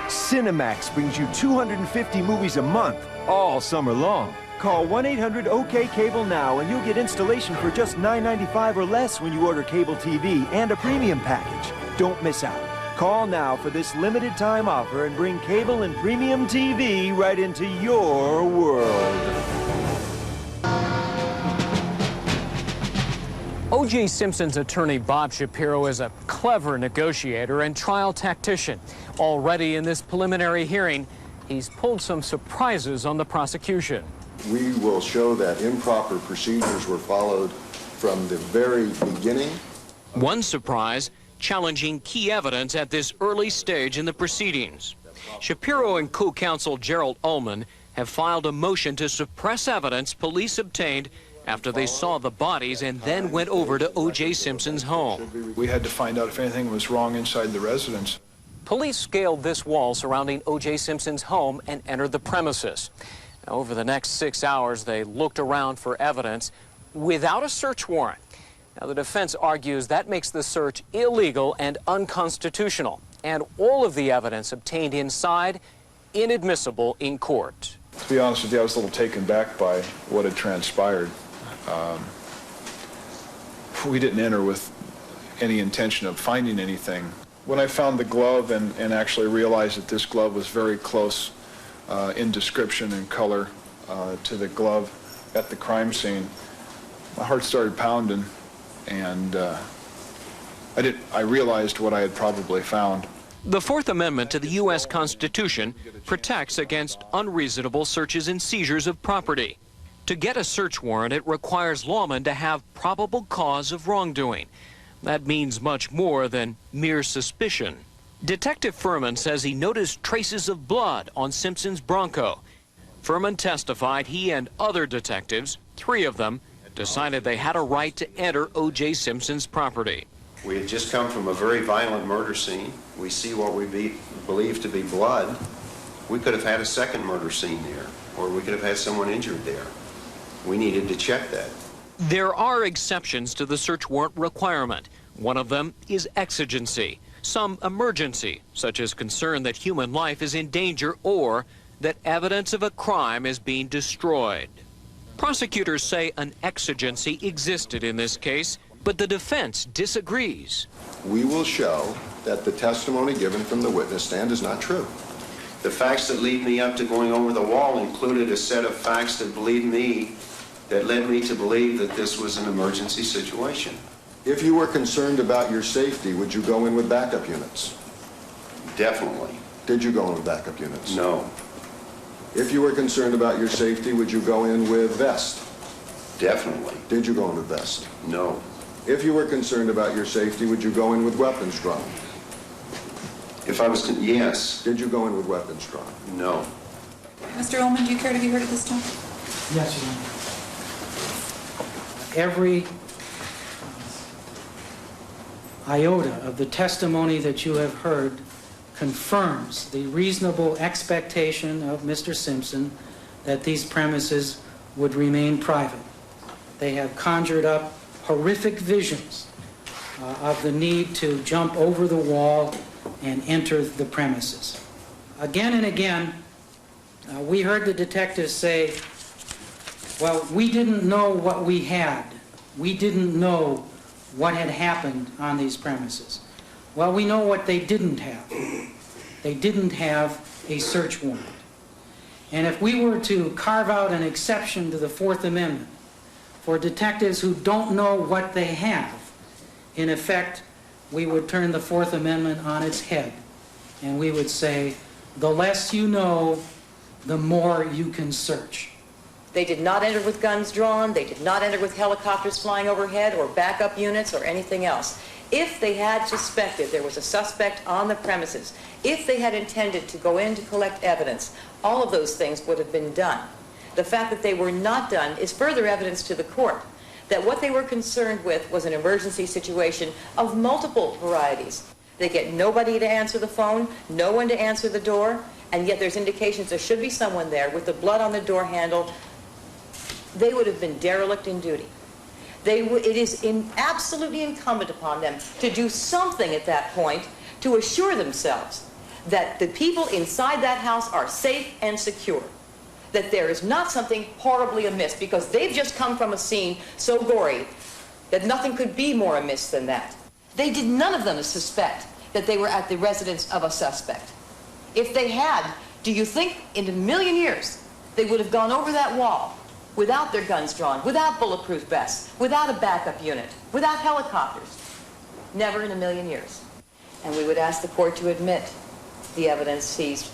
S22: Cinemax brings you 250 movies a month, all summer long. Call 1-800-OK-CABLE now and you'll get installation for just $9.95 or less when you order cable TV and a premium package. Don't miss out. Call now for this limited time offer and bring cable and premium TV right into your world.
S27: O.J. Simpson's attorney, Bob Shapiro, is a clever negotiator and trial tactician. Already in this preliminary hearing, he's pulled some surprises on the prosecution.
S3: We will show that improper procedures were followed from the very beginning.
S27: One surprise, challenging key evidence at this early stage in the proceedings. Shapiro and co-counsel Gerald Ullman have filed a motion to suppress evidence police obtained after they saw the bodies and then went over to O.J. Simpson's home.
S17: We had to find out if anything was wrong inside the residence.
S27: Police scaled this wall surrounding O.J. Simpson's home and entered the premises. Now, over the next 6 hours, they looked around for evidence without a search warrant. Now, the defense argues that makes the search illegal and unconstitutional, and all of the evidence obtained inside inadmissible in court.
S17: To be honest with you, I was a little taken back by what had transpired. We didn't enter with any intention of finding anything. When I found the glove and actually realized that this glove was very close in description and color to the glove at the crime scene, my heart started pounding, and I realized what I had probably found.
S27: The Fourth Amendment to the U.S. Constitution protects against unreasonable searches and seizures of property. To get a search warrant, it requires lawmen to have probable cause of wrongdoing. That means much more than mere suspicion. Detective Furman says he noticed traces of blood on Simpson's Bronco. Furman testified he and other detectives, 3 of them, decided they had a right to enter O.J. Simpson's property.
S23: We had just come from a very violent murder scene. We see what we believe to be blood.
S6: We could have had a second murder scene there, or we could have had someone injured there. We needed to check that.
S27: There are exceptions to the search warrant requirement. One of them is exigency, some emergency, such as concern that human life is in danger or that evidence of a crime is being destroyed. Prosecutors say an exigency existed in this case, but the defense disagrees.
S3: We will show that the testimony given from the witness stand is not true.
S6: The facts that lead me up to going over the wall included a set of facts that led me to believe that this was an emergency situation.
S3: If you were concerned about your safety, would you go in with backup units?
S6: Definitely.
S3: Did you go in with backup units?
S6: No.
S3: If you were concerned about your safety, would you go in with vest?
S6: Definitely.
S3: Did you go in with vest?
S6: No.
S3: If you were concerned about your safety, would you go in with weapons drawn?
S6: If I was, yes.
S3: Did you go in with weapons drawn?
S6: No.
S8: Mr. Ullman, do you care to be heard at this time?
S10: Yes, Your Honor. Every iota of the testimony that you have heard confirms the reasonable expectation of Mr. Simpson that these premises would remain private. They have conjured up horrific visions of the need to jump over the wall and enter the premises. Again and again, we heard the detectives say, well, we didn't know what we had. We didn't know what had happened on these premises. Well, we know what they didn't have. They didn't have a search warrant. And if we were to carve out an exception to the Fourth Amendment for detectives who don't know what they have, in effect, we would turn the Fourth Amendment on its head. And we would say, the less you know, the more you can search.
S5: They did not enter with guns drawn. They did not enter with helicopters flying overhead or backup units or anything else. If they had suspected there was a suspect on the premises, if they had intended to go in to collect evidence, all of those things would have been done. The fact that they were not done is further evidence to the court that what they were concerned with was an emergency situation of multiple varieties. They get nobody to answer the phone, no one to answer the door, and yet there's indications there should be someone there with the blood on the door handle. They would have been derelict in duty. It is absolutely incumbent upon them to do something at that point to assure themselves that the people inside that house are safe and secure, that there is not something horribly amiss, because they've just come from a scene so gory that nothing could be more amiss than that. They did none of them suspect that they were at the residence of a suspect. If they had, do you think in a million years they would have gone over that wall without their guns drawn, without bulletproof vests, without a backup unit, without helicopters? Never in a million years. And we would ask the court to admit the evidence seized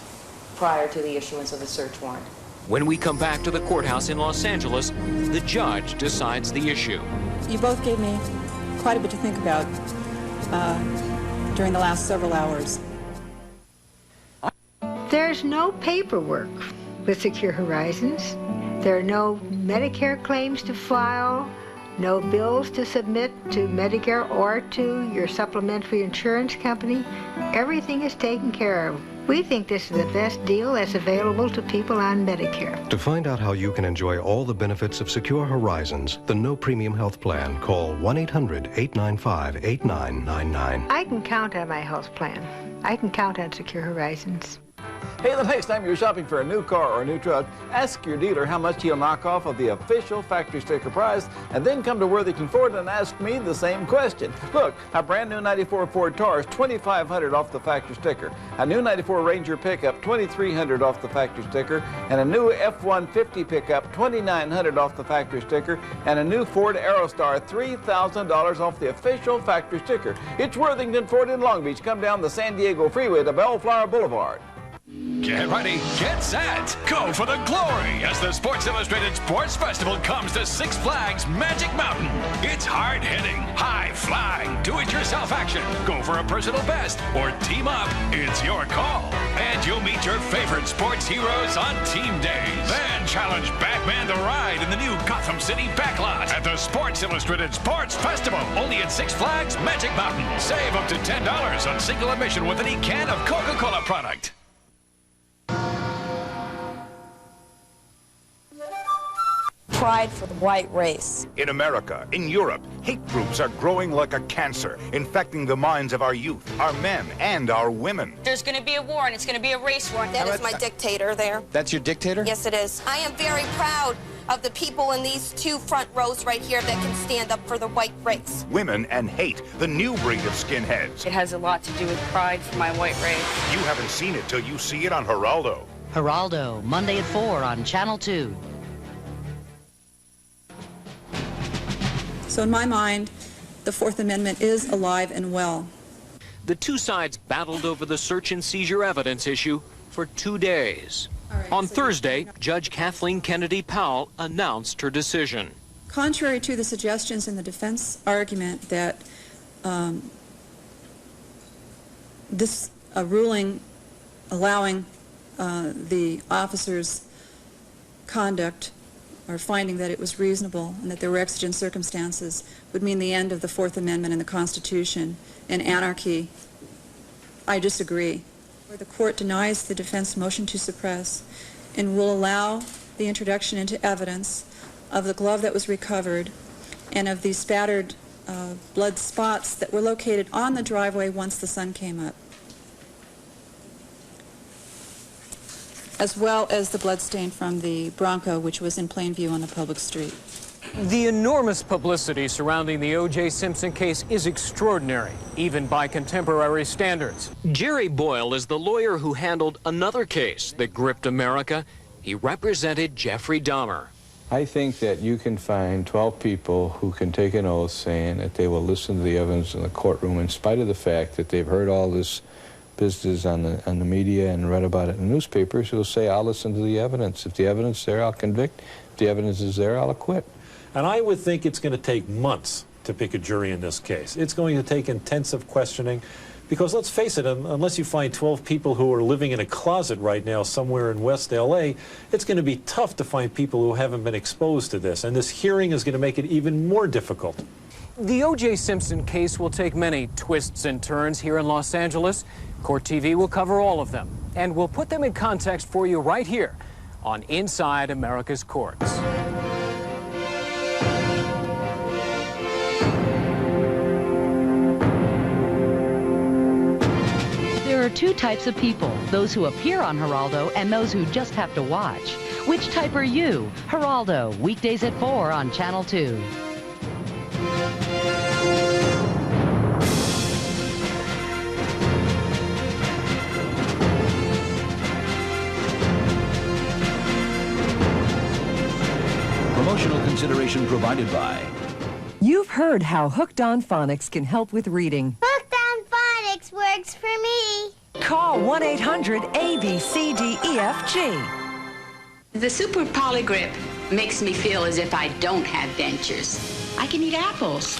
S5: prior to the issuance of the search warrant.
S27: When we come back to the courthouse in Los Angeles, the judge decides the issue.
S11: You both gave me quite a bit to think about during the last several hours.
S12: There's no paperwork with Secure Horizons. There are no Medicare claims to file, no bills to submit to Medicare or to your supplementary insurance company. Everything is taken care of. We think this is the best deal that's available to people on Medicare.
S23: To find out how you can enjoy all the benefits of Secure Horizons, the no premium health plan, call 1-800-895-8999.
S12: I can count on my health plan. I can count on Secure Horizons.
S15: Hey, the next time you're shopping for a new car or a new truck, ask your dealer how much he'll knock off of the official factory sticker price, and then come to Worthington Ford and ask me the same question. Look, a brand new 94 Ford Taurus, $2,500 off the factory sticker. A new 94 Ranger pickup, $2,300 off the factory sticker. And a new F-150 pickup, $2,900 off the factory sticker. And a new Ford Aerostar, $3,000 off the official factory sticker. It's Worthington Ford in Long Beach. Come down the San Diego Freeway to Bellflower Boulevard.
S24: Get ready, get set, go for the glory as the Sports Illustrated Sports Festival comes to Six Flags Magic Mountain. It's hard-hitting, high-flying, do-it-yourself action. Go for a personal best or team up. It's your call. And you'll meet your favorite sports heroes on team days. Then challenge Batman the Ride in the new Gotham City backlot at the Sports Illustrated Sports Festival. Only at Six Flags Magic Mountain. Save up to $10 on single admission with any can of Coca-Cola product.
S1: pride for the white race.
S2: In America, in Europe, hate groups are growing like a cancer, infecting the minds of our youth, our men, and our women.
S4: There's going to be a war, and it's going to be a race war.
S13: That is my dictator there.
S2: That's your dictator?
S13: Yes, it is. I am very proud of the people in these two front rows right here that can stand up for the white race.
S2: Women and hate, the new breed of skinheads.
S4: It has a lot to do with pride for my white race.
S2: You haven't seen it till you see it on Geraldo.
S19: Geraldo, Monday at 4 on Channel 2.
S8: So in my mind, the Fourth Amendment is alive and well.
S27: The two sides battled over the search and seizure evidence issue for 2 days. On Thursday, Judge Kathleen Kennedy Powell announced her decision.
S8: Contrary to the suggestions in the defense argument that this ruling allowing the officer's conduct or finding that it was reasonable and that there were exigent circumstances would mean the end of the Fourth Amendment and the Constitution and anarchy, I disagree. The court denies the defense motion to suppress and will allow the introduction into evidence of the glove that was recovered and of the spattered blood spots that were located on the driveway once the sun came up, as well as the blood stain from the Bronco, which was in plain view on the public street.
S27: The enormous publicity surrounding the O.J. Simpson case is extraordinary, even by contemporary standards. Jerry Boyle is the lawyer who handled another case that gripped America. He represented Jeffrey Dahmer.
S16: I think that you can find 12 people who can take an oath saying that they will listen to the evidence in the courtroom in spite of the fact that they've heard all this business on the media and read about it in the newspapers, who will say, I'll listen to the evidence. If the evidence is there, I'll convict. If the evidence is there, I'll acquit.
S18: And I would think it's going to take months to pick a jury in this case. It's going to take intensive questioning because, let's face it, unless you find 12 people who are living in a closet right now somewhere in West L.A., it's going to be tough to find people who haven't been exposed to this. And this hearing is going to make it even more difficult.
S27: The O.J. Simpson case will take many twists and turns here in Los Angeles. Court TV will cover all of them, and we'll put them in context for you right here on Inside America's Courts.
S19: There are two types of people, those who appear on Geraldo and those who just have to watch. Which type are you? Geraldo, weekdays at 4 on Channel 2.
S25: Promotional consideration provided by...
S26: You've heard how Hooked on Phonics can help with reading.
S29: Hooked on Phonics works for me.
S26: Call 1-800-ABCDEFG.
S30: The Super Polygrip makes me feel as if I don't have dentures. I can eat apples.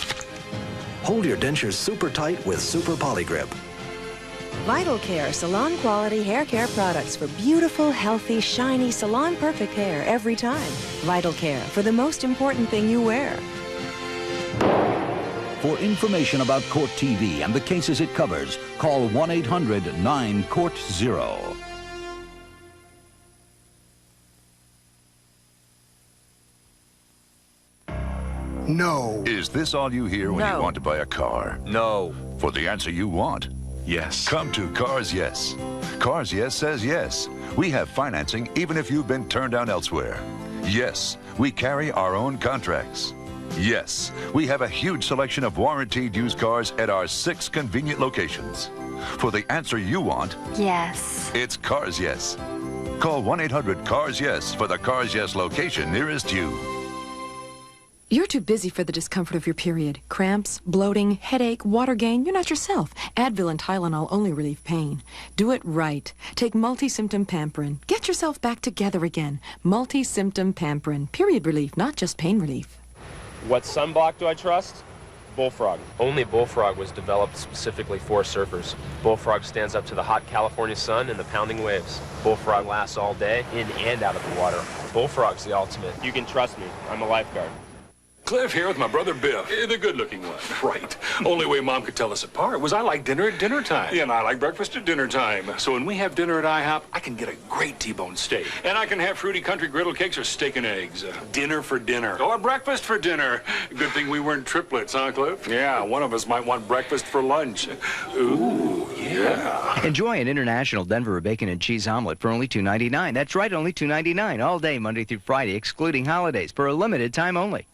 S23: Hold your dentures super tight with Super Polygrip.
S26: Vital Care salon quality hair care products for beautiful, healthy, shiny, salon perfect hair every time. Vital Care for the most important thing you wear.
S25: For information about Court TV and the cases it covers, call 1-800-9-COURT-0.
S31: No. Is this all you hear when you want to buy a car?
S32: No.
S31: For the answer you want? Yes. Come to Cars Yes. Cars Yes says yes. We have financing even if you've been turned down elsewhere. Yes, we carry our own contracts. Yes, we have a huge selection of warranted used cars at our 6 convenient locations. For the answer you want,
S29: Yes.
S31: it's Cars Yes. Call 1-800-CARS-YES for the Cars Yes location nearest you.
S33: You're too busy for the discomfort of your period. Cramps, bloating, headache, water gain. You're not yourself. Advil and Tylenol only relieve pain. Do it right. Take multi-symptom Pamperin. Get yourself back together again. Multi-symptom Pamperin. Period relief, not just pain relief.
S34: What sunblock do I trust? Bullfrog.
S9: Only Bullfrog was developed specifically for surfers. Bullfrog stands up to the hot California sun and the pounding waves. Bullfrog lasts all day, in and out of the water. Bullfrog's the ultimate.
S34: You can trust me. I'm a lifeguard.
S24: Cliff here with my brother Biff, the good-looking one. Right. Only way Mom could tell us apart was I like dinner at dinner time. Yeah, and I like breakfast at dinner time. So when we have dinner at IHOP, I can get a great T-bone steak. And I can have fruity country griddle cakes or steak and eggs. Dinner for dinner. Or breakfast for dinner. Good thing we weren't triplets, huh, Cliff? Yeah, one of us might want breakfast for lunch. Ooh, yeah.
S3: Enjoy an international Denver bacon and cheese omelet for only $2.99. That's right, only $2.99 all day, Monday through Friday, excluding holidays, for a limited time only.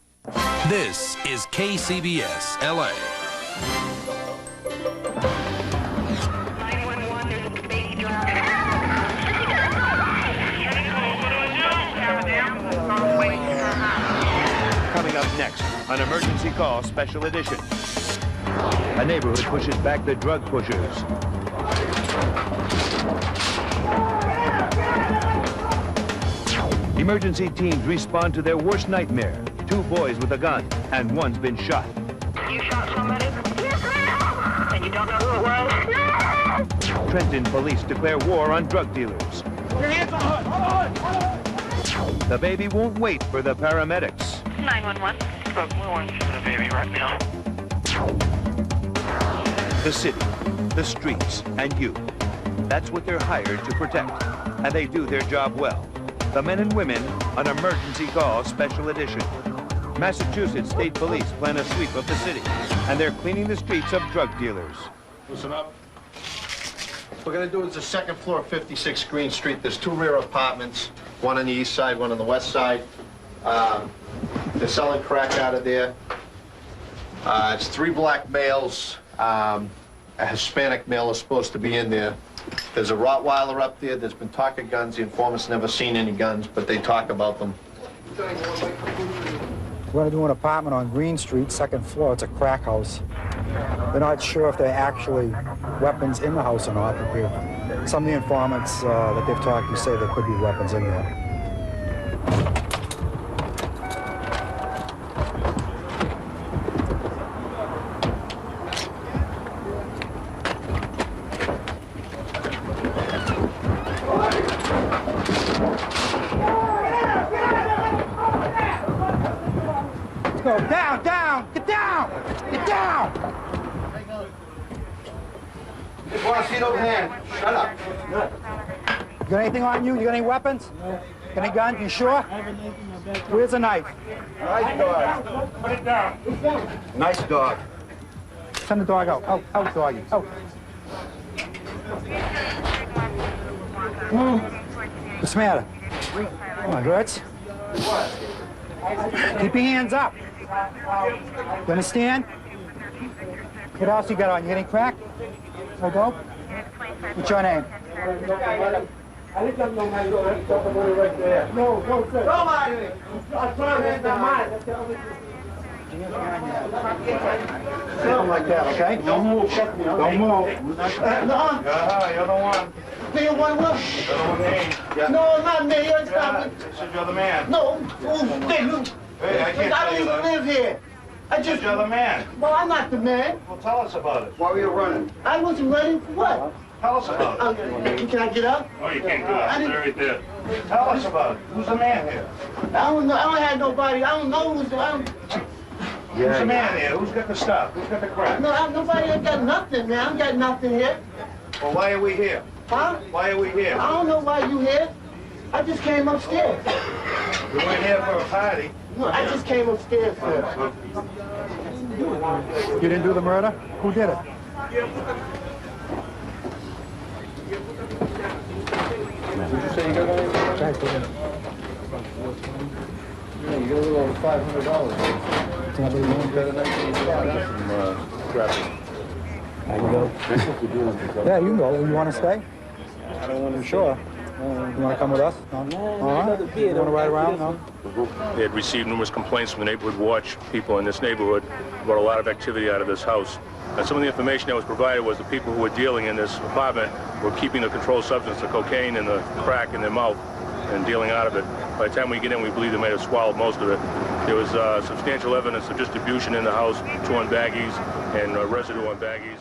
S24: This is KCBS, LA.
S2: Coming up next, an emergency call special edition. A neighborhood pushes back the drug pushers. Emergency teams respond to their worst nightmare. 2 boys with a gun, and one's been shot.
S5: You shot somebody? And you don't know who it was?
S2: Trenton police declare war on drug dealers.
S5: Your hands on her!
S2: The baby won't wait for the paramedics.
S5: 911. We want the baby right now.
S2: The city, the streets, and you. That's what they're hired to protect, and they do their job well. The Men and Women, an emergency call special edition. Massachusetts State Police plan a sweep of the city, and they're cleaning the streets of drug dealers.
S6: Listen up. What we're gonna do is the second floor, 56 Green Street. There's 2 rear apartments, one on the east side, one on the west side. They're selling crack out of there. It's 3 black males. A Hispanic male is supposed to be in there. There's a Rottweiler up there. There's been talk of guns. The informant's never seen any guns, but they talk about them.
S7: We're going to do an apartment on Green Street, 2nd floor. It's a crack house. They're not sure if there are actually weapons in the house or not, but some of the informants that they've talked to say there could be weapons in there. Go down, down, get down, get down.
S6: Hey, boss, see over here. Shut up.
S7: You got anything on you? You got any weapons? No. Any guns? You sure? Where's the knife?
S6: Nice dog. Put it down. Nice dog.
S7: Send the dog out. Out, doggy. Out. What's the matter? Come on, hurts. Keep your hands up. You understand? What else you got on? You got any crack? No dope? What's your name?
S6: I think I'm going to go right there. No, no, sir. Nobody. I'm trying to hand mine.
S7: Something like that, okay?
S6: Don't move. Don't move. No. You're the one.
S7: Me one what?
S6: You're the one. Yeah. No, not me. You're the Said you're the man. No. Hey, I don't even live here. I just. You're the man.
S7: Well, I'm not the man.
S6: Well, tell us about it. Why were you running?
S7: I wasn't running for what?
S6: Tell us about it.
S7: Can I get up?
S6: Oh, you can't get up. They're right there. Tell us about it. Who's the man here?
S7: I don't know. I don't have nobody. I don't know who's the.
S6: Who's the man here? Who's got the stuff? Who's got the crap?
S7: No, nobody ain't got nothing, man. I ain't got nothing here.
S6: Well, why are we here?
S7: Huh?
S6: Why are we here?
S7: I don't know why you here. I just came upstairs.
S6: We were here for a party.
S7: No, I just came upstairs, sir. You didn't do the murder? Who did it?
S6: Did you say you got anything? Yeah, you got a little over $500. Somebody got a nice traffic.
S7: I can go. Yeah, you can go. You want to stay?
S6: I don't want to.
S7: Sure. You want to come with us? No. All right. You want to ride around? No.
S34: They had received numerous complaints from the neighborhood watch people in this neighborhood about a lot of activity out of this house. And some of the information that was provided was the people who were dealing in this apartment were keeping the controlled substance, the cocaine, and the crack in their mouth and dealing out of it. By the time we get in, we believe they may have swallowed most of it. There was substantial evidence of distribution in the house, 2 on baggies and residue on baggies.